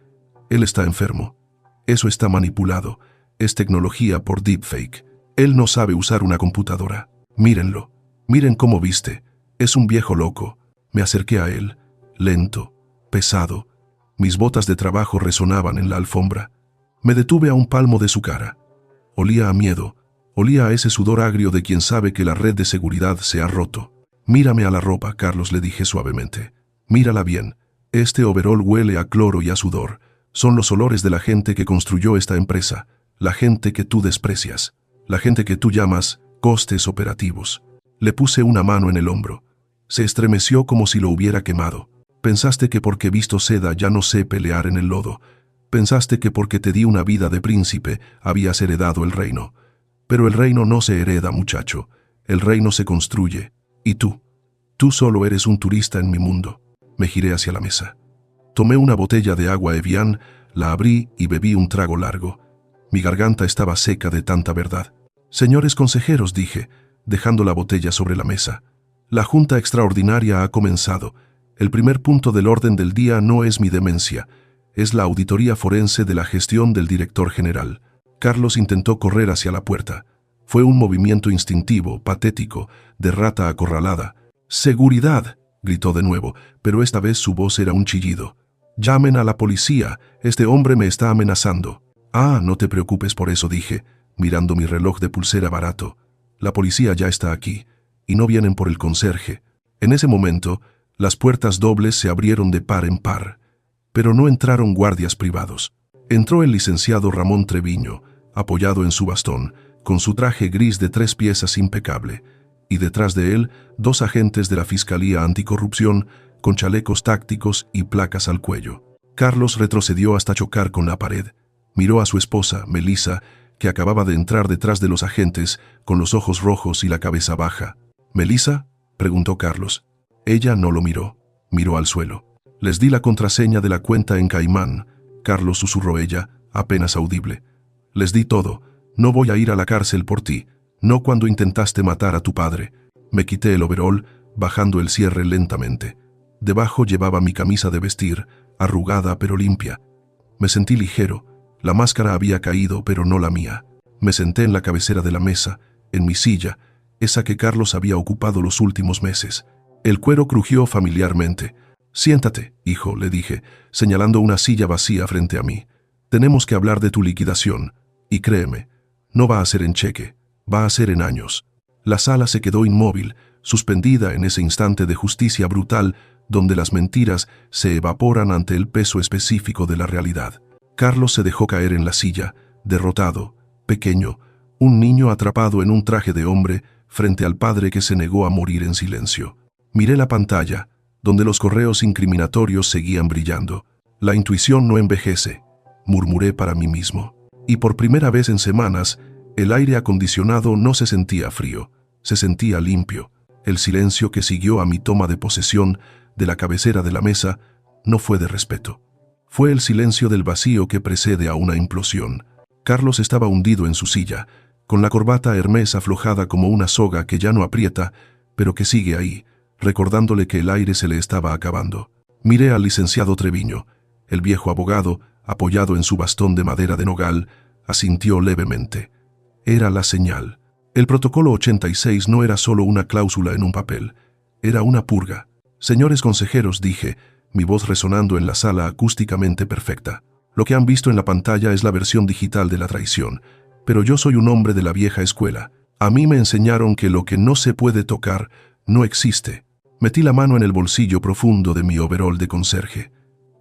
[SPEAKER 1] Él está enfermo. Eso está manipulado. Es tecnología por deepfake. Él no sabe usar una computadora. Mírenlo. Miren cómo viste. Es un viejo loco. Me acerqué a él, lento, pesado. Mis botas de trabajo resonaban en la alfombra. Me detuve a un palmo de su cara. Olía a miedo. Olía a ese sudor agrio de quien sabe que la red de seguridad se ha roto. Mírame a la ropa, Carlos, le dije suavemente. Mírala bien. Este overol huele a cloro y a sudor. Son los olores de la gente que construyó esta empresa, la gente que tú desprecias, la gente que tú llamas costes operativos. Le puse una mano en el hombro. Se estremeció como si lo hubiera quemado. Pensaste que porque visto seda ya no sé pelear en el lodo. Pensaste que porque te di una vida de príncipe habías heredado el reino. Pero el reino no se hereda, muchacho. El reino se construye. Y tú solo eres un turista en mi mundo. Me giré hacia la mesa. Tomé una botella de agua Evian, la abrí y bebí un trago largo. Mi garganta estaba seca de tanta verdad. Señores consejeros, dije, dejando la botella sobre la mesa. La junta extraordinaria ha comenzado. El primer punto del orden del día no es mi demencia, es la auditoría forense de la gestión del director general. Carlos intentó correr hacia la puerta. Fue un movimiento instintivo, patético, de rata acorralada. ¡Seguridad!, gritó de nuevo, pero esta vez su voz era un chillido. «Llamen a la policía, este hombre me está amenazando». «Ah, no te preocupes por eso», dije, mirando mi reloj de pulsera barato. «La policía ya está aquí, y no vienen por el conserje». En ese momento, las puertas dobles se abrieron de par en par, pero no entraron guardias privados. Entró el licenciado Ramón Treviño, apoyado en su bastón, con su traje gris de 3 piezas impecable, y detrás de él 2 agentes de la Fiscalía Anticorrupción con chalecos tácticos y placas al cuello. Carlos retrocedió hasta chocar con la pared. Miró a su esposa, Melissa, que acababa de entrar detrás de los agentes, con los ojos rojos y la cabeza baja. «¿Melissa?», preguntó Carlos. Ella no lo miró. Miró al suelo. «Les di la contraseña de la cuenta en Caimán», Carlos, susurró ella, apenas audible. «Les di todo. No voy a ir a la cárcel por ti. No cuando intentaste matar a tu padre». Me quité el overol, bajando el cierre lentamente. Debajo llevaba mi camisa de vestir, arrugada pero limpia. Me sentí ligero. La máscara había caído, pero no la mía. Me senté en la cabecera de la mesa, en mi silla, esa que Carlos había ocupado los últimos meses. El cuero crujió familiarmente. «Siéntate, hijo», le dije, señalando una silla vacía frente a mí. «Tenemos que hablar de tu liquidación. Y créeme, no va a ser en cheque, va a ser en años». La sala se quedó inmóvil, suspendida en ese instante de justicia brutal donde las mentiras se evaporan ante el peso específico de la realidad. Carlos se dejó caer en la silla, derrotado, pequeño, un niño atrapado en un traje de hombre frente al padre que se negó a morir en silencio. Miré la pantalla, donde los correos incriminatorios seguían brillando. «La intuición no envejece», murmuré para mí mismo. Y por primera vez en semanas, el aire acondicionado no se sentía frío, se sentía limpio. El silencio que siguió a mi toma de posesión de la cabecera de la mesa no fue de respeto. Fue el silencio del vacío que precede a una implosión. Carlos estaba hundido en su silla, con la corbata Hermès aflojada como una soga que ya no aprieta, pero que sigue ahí, recordándole que el aire se le estaba acabando. Miré al licenciado Treviño. El viejo abogado, apoyado en su bastón de madera de nogal, asintió levemente. Era la señal. El protocolo 86 no era solo una cláusula en un papel, era una purga. «Señores consejeros», dije, mi voz resonando en la sala acústicamente perfecta. «Lo que han visto en la pantalla es la versión digital de la traición, pero yo soy un hombre de la vieja escuela. A mí me enseñaron que lo que no se puede tocar no existe». Metí la mano en el bolsillo profundo de mi overol de conserje.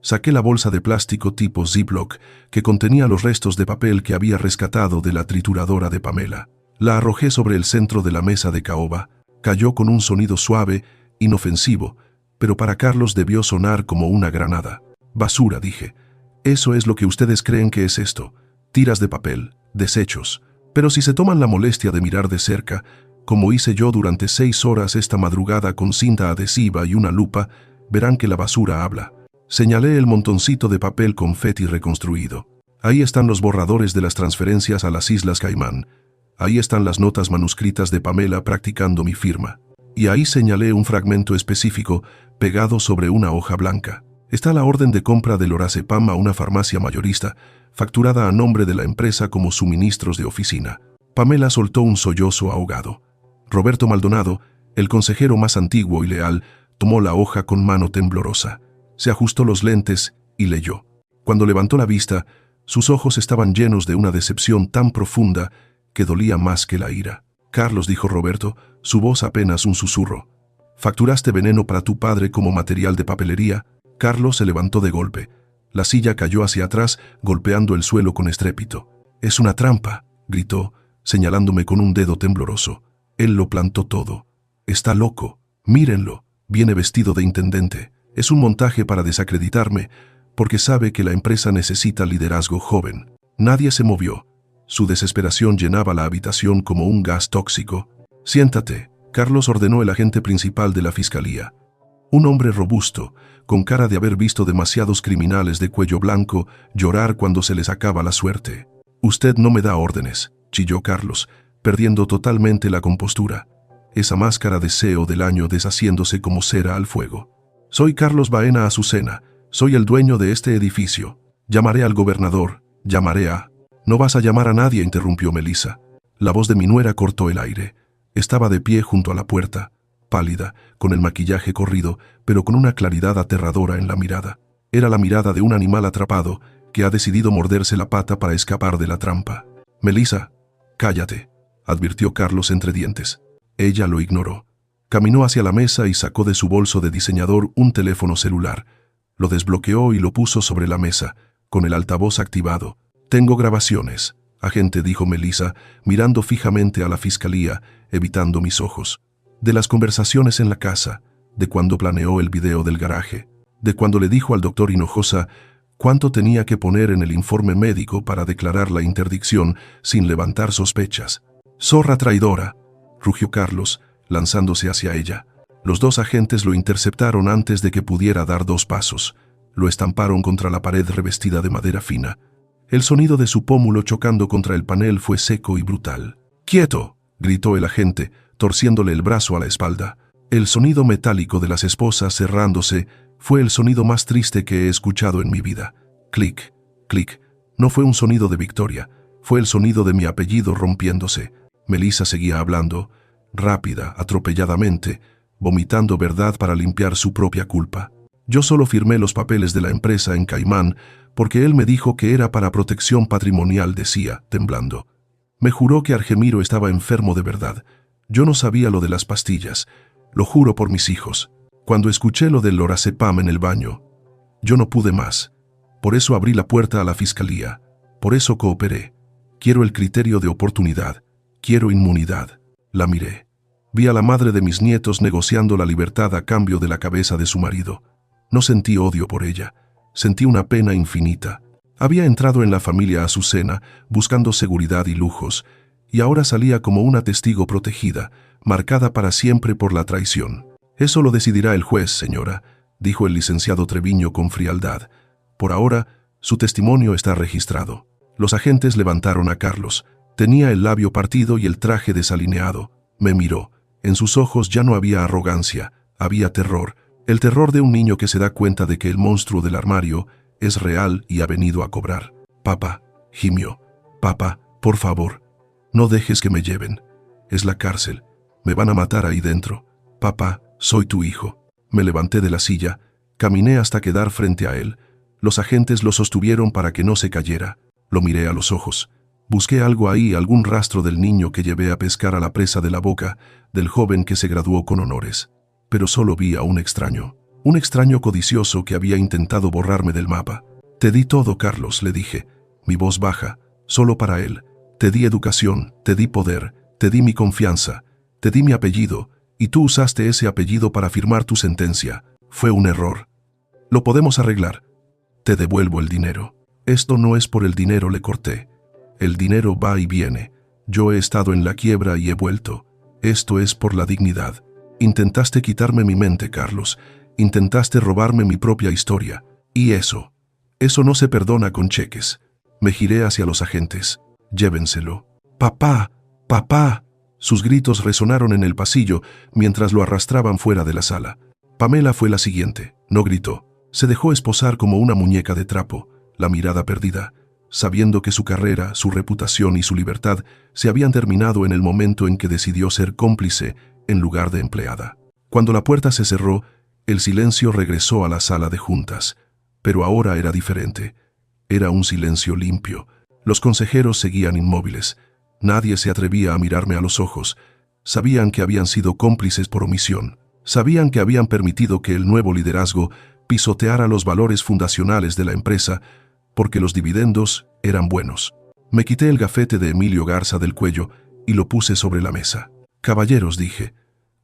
[SPEAKER 1] Saqué la bolsa de plástico tipo Ziploc que contenía los restos de papel que había rescatado de la trituradora de Pamela. La arrojé sobre el centro de la mesa de caoba. Cayó con un sonido suave, inofensivo, pero para Carlos debió sonar como una granada. Basura, dije. Eso es lo que ustedes creen que es esto. Tiras de papel, desechos. Pero si se toman la molestia de mirar de cerca, como hice yo durante 6 horas esta madrugada con cinta adhesiva y una lupa, verán que la basura habla. Señalé el montoncito de papel confeti reconstruido. Ahí están los borradores de las transferencias a las Islas Caimán. Ahí están las notas manuscritas de Pamela practicando mi firma. Y ahí señalé un fragmento específico pegado sobre una hoja blanca. Está la orden de compra del lorazepam a una farmacia mayorista, facturada a nombre de la empresa como suministros de oficina. Pamela soltó un sollozo ahogado. Roberto Maldonado, el consejero más antiguo y leal, tomó la hoja con mano temblorosa. Se ajustó los lentes y leyó. Cuando levantó la vista, sus ojos estaban llenos de una decepción tan profunda que dolía más que la ira. Carlos, dijo Roberto, su voz apenas un susurro. ¿Facturaste veneno para tu padre como material de papelería? Carlos se levantó de golpe. La silla cayó hacia atrás, golpeando el suelo con estrépito. «Es una trampa», gritó, señalándome con un dedo tembloroso. «Él lo plantó todo. Está loco. Mírenlo. Viene vestido de intendente. Es un montaje para desacreditarme, porque sabe que la empresa necesita liderazgo joven». Nadie se movió. Su desesperación llenaba la habitación como un gas tóxico. «Siéntate», Carlos ordenó el agente principal de la fiscalía. Un hombre robusto, con cara de haber visto demasiados criminales de cuello blanco llorar cuando se les acaba la suerte. «Usted no me da órdenes», chilló Carlos, perdiendo totalmente la compostura. Esa máscara de CEO del año deshaciéndose como cera al fuego. «Soy Carlos Baena Azucena. Soy el dueño de este edificio. Llamaré al gobernador. Llamaré a...» «No vas a llamar a nadie», interrumpió Melissa. La voz de mi nuera cortó el aire. Estaba de pie junto a la puerta, pálida, con el maquillaje corrido, pero con una claridad aterradora en la mirada. Era la mirada de un animal atrapado que ha decidido morderse la pata para escapar de la trampa. «Melissa, cállate», advirtió Carlos entre dientes. Ella lo ignoró. Caminó hacia la mesa y sacó de su bolso de diseñador un teléfono celular. Lo desbloqueó y lo puso sobre la mesa, con el altavoz activado. «Tengo grabaciones», agente, dijo Melissa, mirando fijamente a la fiscalía, evitando mis ojos. «De las conversaciones en la casa, de cuando planeó el video del garaje, de cuando le dijo al doctor Hinojosa cuánto tenía que poner en el informe médico para declarar la interdicción sin levantar sospechas». «Zorra traidora», rugió Carlos, lanzándose hacia ella. Los 2 agentes lo interceptaron antes de que pudiera dar 2 pasos. Lo estamparon contra la pared revestida de madera fina. El sonido de su pómulo chocando contra el panel fue seco y brutal. «¡Quieto!», gritó el agente, torciéndole el brazo a la espalda. El sonido metálico de las esposas cerrándose fue el sonido más triste que he escuchado en mi vida. Clic, clic. No fue un sonido de victoria, fue el sonido de mi apellido rompiéndose. Melissa seguía hablando, rápida, atropelladamente, vomitando verdad para limpiar su propia culpa. «Yo solo firmé los papeles de la empresa en Caimán porque él me dijo que era para protección patrimonial», decía, temblando. «Me juró que Argemiro estaba enfermo de verdad. Yo no sabía lo de las pastillas. Lo juro por mis hijos. Cuando escuché lo del lorazepam en el baño, yo no pude más. Por eso abrí la puerta a la fiscalía. Por eso cooperé. Quiero el criterio de oportunidad. Quiero inmunidad». La miré. Vi a la madre de mis nietos negociando la libertad a cambio de la cabeza de su marido. No sentí odio por ella. Sentí una pena infinita. Había entrado en la familia Azucena buscando seguridad y lujos, y ahora salía como una testigo protegida, marcada para siempre por la traición. «Eso lo decidirá el juez, señora», dijo el licenciado Treviño con frialdad. «Por ahora, su testimonio está registrado». Los agentes levantaron a Carlos. Tenía el labio partido y el traje desalineado. Me miró. En sus ojos ya no había arrogancia, había terror. El terror de un niño que se da cuenta de que el monstruo del armario es real y ha venido a cobrar. «Papá», gimió. «Papá, por favor, no dejes que me lleven. Es la cárcel. Me van a matar ahí dentro. Papá, soy tu hijo». Me levanté de la silla, caminé hasta quedar frente a él. Los agentes lo sostuvieron para que no se cayera. Lo miré a los ojos. Busqué algo ahí, algún rastro del niño que llevé a pescar a la presa de la boca, del joven que se graduó con honores. Pero solo vi a un extraño codicioso que había intentado borrarme del mapa. «Te di todo, Carlos», le dije, mi voz baja, solo para él. «Te di educación, te di poder, te di mi confianza, te di mi apellido, y tú usaste ese apellido para firmar tu sentencia. Fue un error. Lo podemos arreglar». Te devuelvo el dinero. Esto no es por el dinero, le corté. El dinero va y viene. Yo he estado en la quiebra y he vuelto. Esto es por la dignidad. Intentaste quitarme mi mente, Carlos. Intentaste robarme mi propia historia. Y eso no se perdona con cheques. Me giré hacia los agentes. Llévenselo. ¡Papá! ¡Papá! Sus gritos resonaron en el pasillo mientras lo arrastraban fuera de la sala. Pamela fue la siguiente. No gritó. Se dejó esposar como una muñeca de trapo, la mirada perdida, sabiendo que su carrera, su reputación y su libertad se habían terminado en el momento en que decidió ser cómplice en lugar de empleada. Cuando la puerta se cerró, el silencio regresó a la sala de juntas, pero ahora era diferente. Era un silencio limpio. Los consejeros seguían inmóviles. Nadie se atrevía a mirarme a los ojos. Sabían que habían sido cómplices por omisión. Sabían que habían permitido que el nuevo liderazgo pisoteara los valores fundacionales de la empresa porque los dividendos eran buenos. Me quité el gafete de Emilio Garza del cuello y lo puse sobre la mesa. Caballeros, dije,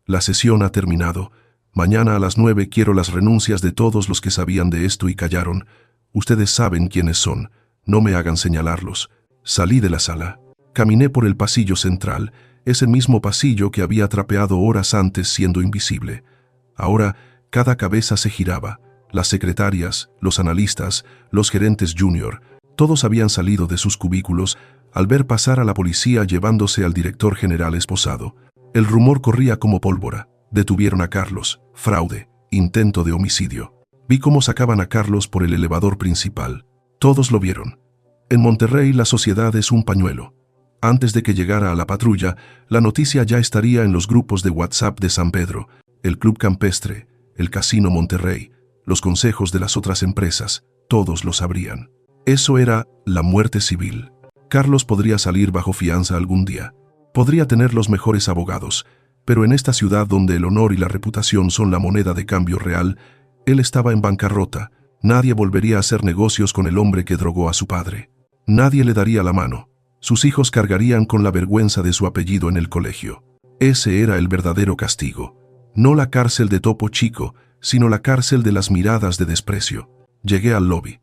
[SPEAKER 1] la sesión ha terminado. Mañana a las 9 quiero las renuncias de todos los que sabían de esto y callaron. Ustedes saben quiénes son. No me hagan señalarlos. Salí de la sala. Caminé por el pasillo central, ese mismo pasillo que había trapeado horas antes siendo invisible. Ahora cada cabeza se giraba. Las secretarias, los analistas, los gerentes junior, todos habían salido de sus cubículos al ver pasar a la policía llevándose al director general esposado. El rumor corría como pólvora. Detuvieron a Carlos. Fraude. Intento de homicidio. Vi cómo sacaban a Carlos por el elevador principal. Todos lo vieron. En Monterrey la sociedad es un pañuelo. Antes de que llegara a la patrulla, la noticia ya estaría en los grupos de WhatsApp de San Pedro, el Club Campestre, el Casino Monterrey, los consejos de las otras empresas, todos lo sabrían. Eso era la muerte civil. Carlos podría salir bajo fianza algún día. Podría tener los mejores abogados, pero en esta ciudad donde el honor y la reputación son la moneda de cambio real, él estaba en bancarrota. Nadie volvería a hacer negocios con el hombre que drogó a su padre. Nadie le daría la mano. Sus hijos cargarían con la vergüenza de su apellido en el colegio. Ese era el verdadero castigo. No la cárcel de Topo Chico, sino la cárcel de las miradas de desprecio. Llegué al lobby.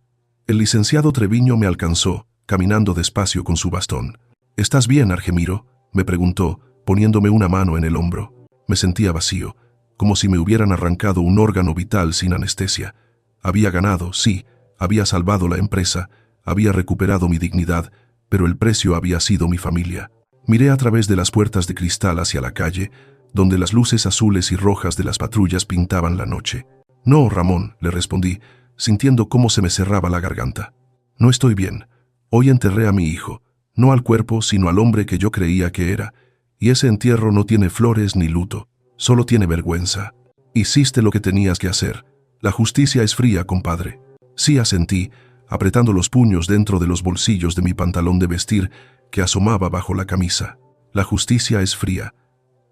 [SPEAKER 1] El licenciado Treviño me alcanzó, caminando despacio con su bastón. ¿Estás bien, Argemiro?, me preguntó, poniéndome una mano en el hombro. Me sentía vacío, como si me hubieran arrancado un órgano vital sin anestesia. Había ganado, sí, había salvado la empresa, había recuperado mi dignidad, pero el precio había sido mi familia. Miré a través de las puertas de cristal hacia la calle, donde las luces azules y rojas de las patrullas pintaban la noche. No, Ramón, le respondí, sintiendo cómo se me cerraba la garganta. No estoy bien. Hoy enterré a mi hijo, no al cuerpo, sino al hombre que yo creía que era, y ese entierro no tiene flores ni luto, solo tiene vergüenza. Hiciste lo que tenías que hacer. La justicia es fría, compadre. Sí, asentí, apretando los puños dentro de los bolsillos de mi pantalón de vestir que asomaba bajo la camisa. La justicia es fría,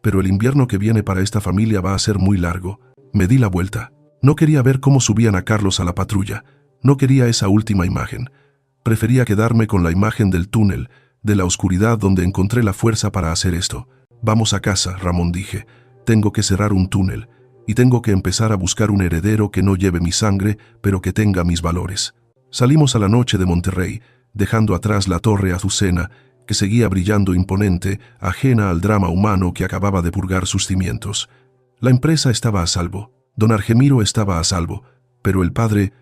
[SPEAKER 1] pero el invierno que viene para esta familia va a ser muy largo. Me di la vuelta. No quería ver cómo subían a Carlos a la patrulla. No quería esa última imagen. Prefería quedarme con la imagen del túnel, de la oscuridad donde encontré la fuerza para hacer esto. Vamos a casa, Ramón, dije. Tengo que cerrar un túnel, y tengo que empezar a buscar un heredero que no lleve mi sangre, pero que tenga mis valores. Salimos a la noche de Monterrey, dejando atrás la torre Azucena, que seguía brillando imponente, ajena al drama humano que acababa de purgar sus cimientos. La empresa estaba a salvo, don Argemiro estaba a salvo, pero el padre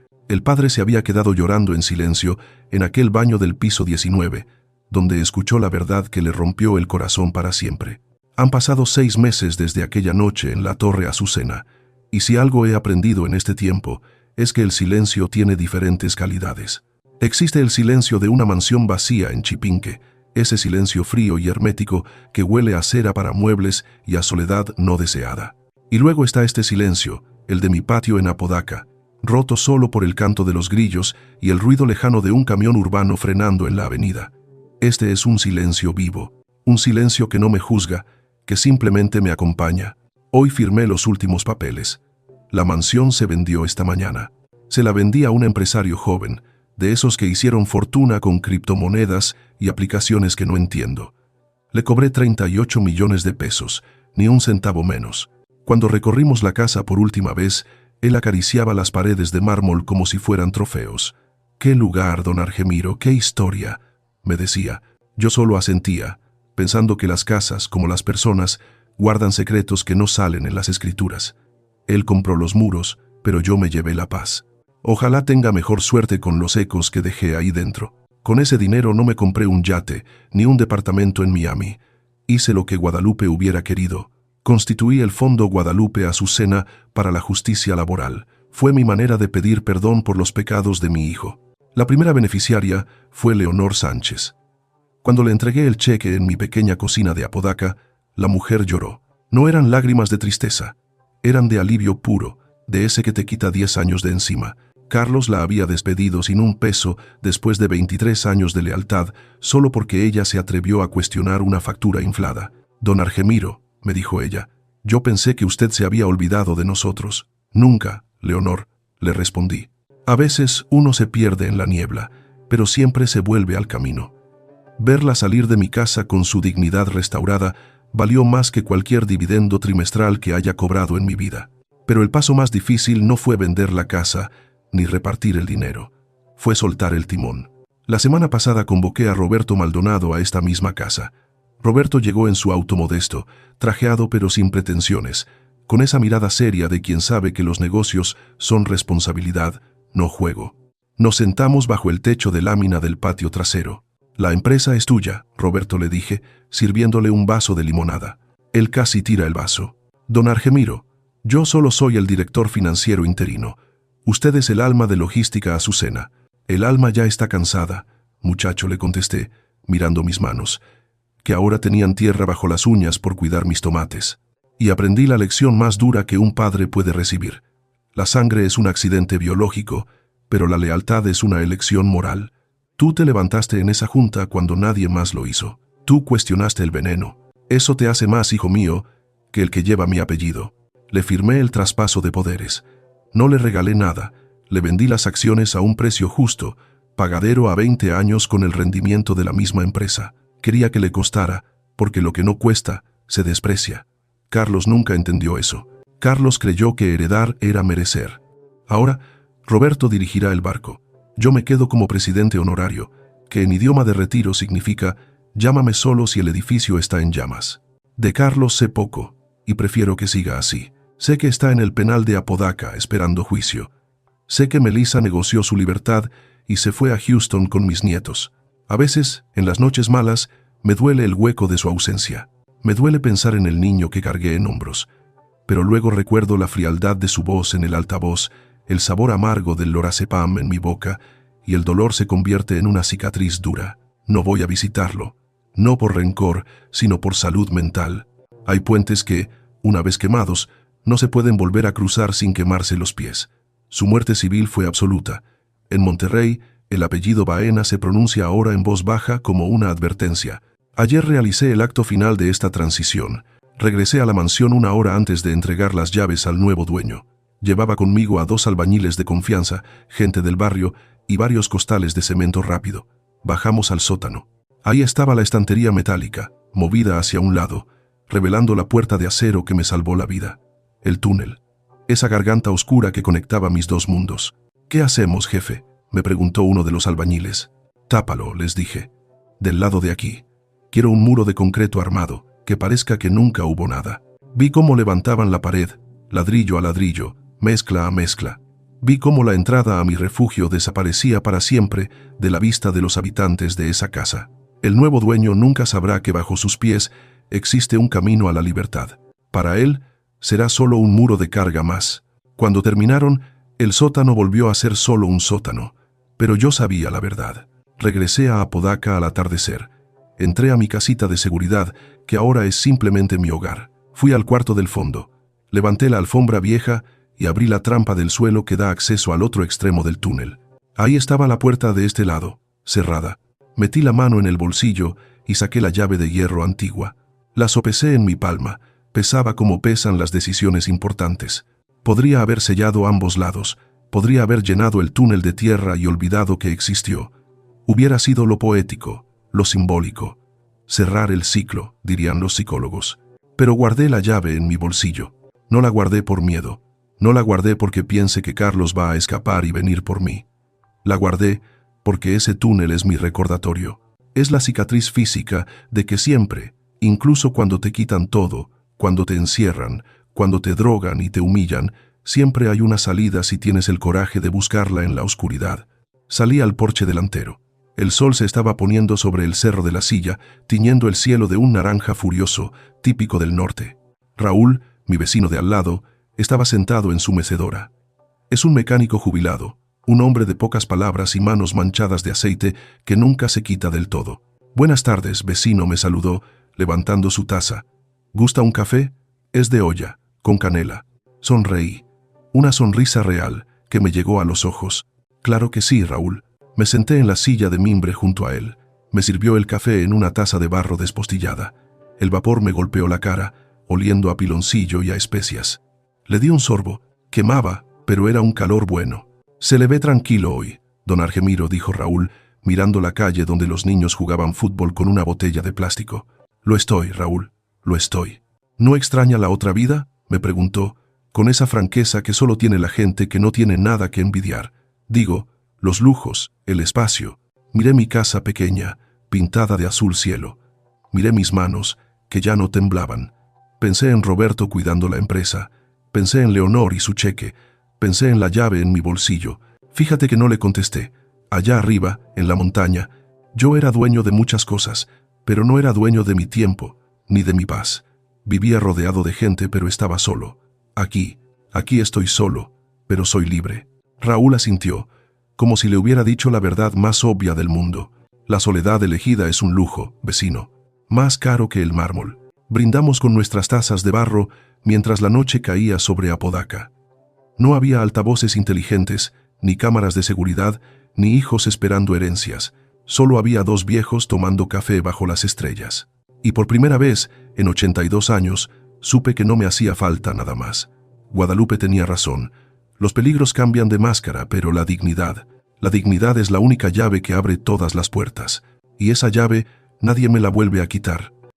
[SPEAKER 1] se había quedado llorando en silencio en aquel baño del piso 19, donde escuchó la verdad que le rompió el corazón para siempre. Han pasado 6 meses desde aquella noche en la torre Azucena, y si algo he aprendido en este tiempo, es que el silencio tiene diferentes calidades. Existe el silencio de una mansión vacía en Chipinque, ese silencio frío y hermético que huele a cera para muebles y a soledad no deseada. Y luego está este silencio, el de mi patio en Apodaca, roto solo por el canto de los grillos y el ruido lejano de un camión urbano frenando en la avenida. Este es un silencio vivo, un silencio que no me juzga, que simplemente me acompaña. Hoy firmé los últimos papeles. La mansión se vendió esta mañana. Se la vendí a un empresario joven, de esos que hicieron fortuna con criptomonedas y aplicaciones que no entiendo. Le cobré 38 millones de pesos, ni un centavo menos. Cuando recorrimos la casa por última vez, Él acariciaba las paredes de mármol como si fueran trofeos. «¡Qué lugar, don Argemiro, qué historia!», me decía. Yo solo asentía, pensando que las casas, como las personas, guardan secretos que no salen en las escrituras. Él compró los muros, pero yo me llevé la paz. Ojalá tenga mejor suerte con los ecos que dejé ahí dentro. Con ese dinero no me compré un yate, ni un departamento en Miami. Hice lo que Guadalupe hubiera querido. Constituí el Fondo Guadalupe Azucena para la justicia laboral. Fue mi manera de pedir perdón por los pecados de mi hijo. La primera beneficiaria fue Leonor Sánchez. Cuando le entregué el cheque en mi pequeña cocina de Apodaca, la mujer lloró. No eran lágrimas de tristeza, eran de alivio puro, de ese que te quita 10 años de encima. Carlos la había despedido sin un peso después de 23 años de lealtad, solo porque ella se atrevió a cuestionar una factura inflada. «Don Argemiro», me dijo ella, «yo pensé que usted se había olvidado de nosotros». «Nunca, Leonor», le respondí. «A veces uno se pierde en la niebla, pero siempre se vuelve al camino». Verla salir de mi casa con su dignidad restaurada valió más que cualquier dividendo trimestral que haya cobrado en mi vida. Pero el paso más difícil no fue vender la casa ni repartir el dinero. Fue soltar el timón. La semana pasada convoqué a Roberto Maldonado a esta misma casa. Roberto llegó en su auto modesto, trajeado pero sin pretensiones, con esa mirada seria de quien sabe que los negocios son responsabilidad, no juego. Nos sentamos bajo el techo de lámina del patio trasero. «La empresa es tuya», Roberto le dije, sirviéndole un vaso de limonada. Él casi tira el vaso. «Don Argemiro, yo solo soy el director financiero interino. Usted es el alma de logística Azucena». «El alma ya está cansada», muchacho, le contesté, mirando mis manos, que ahora tenían tierra bajo las uñas por cuidar mis tomates. Y aprendí la lección más dura que un padre puede recibir. La sangre es un accidente biológico, pero la lealtad es una elección moral. Tú te levantaste en esa junta cuando nadie más lo hizo. Tú cuestionaste el veneno. Eso te hace más, hijo mío, que el que lleva mi apellido. Le firmé el traspaso de poderes. No le regalé nada. Le vendí las acciones a un precio justo, pagadero a 20 años con el rendimiento de la misma empresa. Quería que le costara, porque lo que no cuesta, se desprecia. Carlos nunca entendió eso. Carlos creyó que heredar era merecer. Ahora, Roberto dirigirá el barco. Yo me quedo como presidente honorario, que en idioma de retiro significa «llámame solo si el edificio está en llamas». De Carlos sé poco, y prefiero que siga así. Sé que está en el penal de Apodaca esperando juicio. Sé que Melissa negoció su libertad y se fue a Houston con mis nietos. A veces, en las noches malas, me duele el hueco de su ausencia. Me duele pensar en el niño que cargué en hombros. Pero luego recuerdo la frialdad de su voz en el altavoz, el sabor amargo del lorazepam en mi boca, y el dolor se convierte en una cicatriz dura. No voy a visitarlo, no por rencor, sino por salud mental. Hay puentes que, una vez quemados, no se pueden volver a cruzar sin quemarse los pies. Su muerte civil fue absoluta. En Monterrey, el apellido Baena se pronuncia ahora en voz baja como una advertencia. Ayer realicé el acto final de esta transición. Regresé a la mansión una hora antes de entregar las llaves al nuevo dueño. Llevaba conmigo a 2 albañiles de confianza, gente del barrio y varios costales de cemento rápido. Bajamos al sótano. Ahí estaba la estantería metálica, movida hacia un lado, revelando la puerta de acero que me salvó la vida. El túnel. Esa garganta oscura que conectaba mis 2 mundos. «¿Qué hacemos, jefe?», me preguntó uno de los albañiles. «Tápalo», les dije. «Del lado de aquí. Quiero un muro de concreto armado, que parezca que nunca hubo nada». Vi cómo levantaban la pared, ladrillo a ladrillo, mezcla a mezcla. Vi cómo la entrada a mi refugio desaparecía para siempre de la vista de los habitantes de esa casa. El nuevo dueño nunca sabrá que bajo sus pies existe un camino a la libertad. Para él, será solo un muro de carga más. Cuando terminaron, el sótano volvió a ser solo un sótano. Pero yo sabía la verdad. Regresé a Apodaca al atardecer. Entré a mi casita de seguridad, que ahora es simplemente mi hogar. Fui al cuarto del fondo. Levanté la alfombra vieja y abrí la trampa del suelo que da acceso al otro extremo del túnel. Ahí estaba la puerta de este lado, cerrada. Metí la mano en el bolsillo y saqué la llave de hierro antigua. La sopesé en mi palma. Pesaba como pesan las decisiones importantes. Podría haber sellado ambos lados. Podría haber llenado el túnel de tierra y olvidado que existió. Hubiera sido lo poético, lo simbólico. Cerrar el ciclo, dirían los psicólogos. Pero guardé la llave en mi bolsillo. No la guardé por miedo. No la guardé porque piense que Carlos va a escapar y venir por mí. La guardé porque ese túnel es mi recordatorio. Es la cicatriz física de que siempre, incluso cuando te quitan todo, cuando te encierran, cuando te drogan y te humillan, siempre hay una salida si tienes el coraje de buscarla en la oscuridad. Salí al porche delantero. El sol se estaba poniendo sobre el cerro de la Silla, tiñendo el cielo de un naranja furioso, típico del norte. Raúl, mi vecino de al lado, estaba sentado en su mecedora. Es un mecánico jubilado, un hombre de pocas palabras y manos manchadas de aceite que nunca se quita del todo. «Buenas tardes, vecino», me saludó, levantando su taza. «¿Gusta un café? Es de olla, con canela». Sonreí. Una sonrisa real que me llegó a los ojos. «Claro que sí, Raúl». Me senté en la silla de mimbre junto a él. Me sirvió el café en una taza de barro despostillada. El vapor me golpeó la cara, oliendo a piloncillo y a especias. Le di un sorbo. Quemaba, pero era un calor bueno. «Se le ve tranquilo hoy, don Argemiro», dijo Raúl, mirando la calle donde los niños jugaban fútbol con una botella de plástico. «Lo estoy, Raúl, lo estoy». «¿No extraña la otra vida?», me preguntó, con esa franqueza que solo tiene la gente que no tiene nada que envidiar. Digo, los lujos, el espacio. Miré mi casa pequeña, pintada de azul cielo. Miré mis manos, que ya no temblaban. Pensé en Roberto cuidando la empresa. Pensé en Leonor y su cheque. Pensé en la llave en mi bolsillo. Fíjate que no le contesté. Allá arriba, en la montaña, yo era dueño de muchas cosas, pero no era dueño de mi tiempo, ni de mi paz. Vivía rodeado de gente, pero estaba solo. Aquí estoy solo, pero soy libre. Raúl asintió, como si le hubiera dicho la verdad más obvia del mundo. La soledad elegida es un lujo, vecino, más caro que el mármol. Brindamos con nuestras tazas de barro mientras la noche caía sobre Apodaca. No había altavoces inteligentes, ni cámaras de seguridad, ni hijos esperando herencias. Solo había dos viejos tomando café bajo las estrellas. Y por primera vez, en 82 años, supe que no me hacía falta nada más. Guadalupe tenía razón. Los peligros cambian de máscara, pero la dignidad es la única llave que abre todas las puertas. Y esa llave nadie me la vuelve a quitar.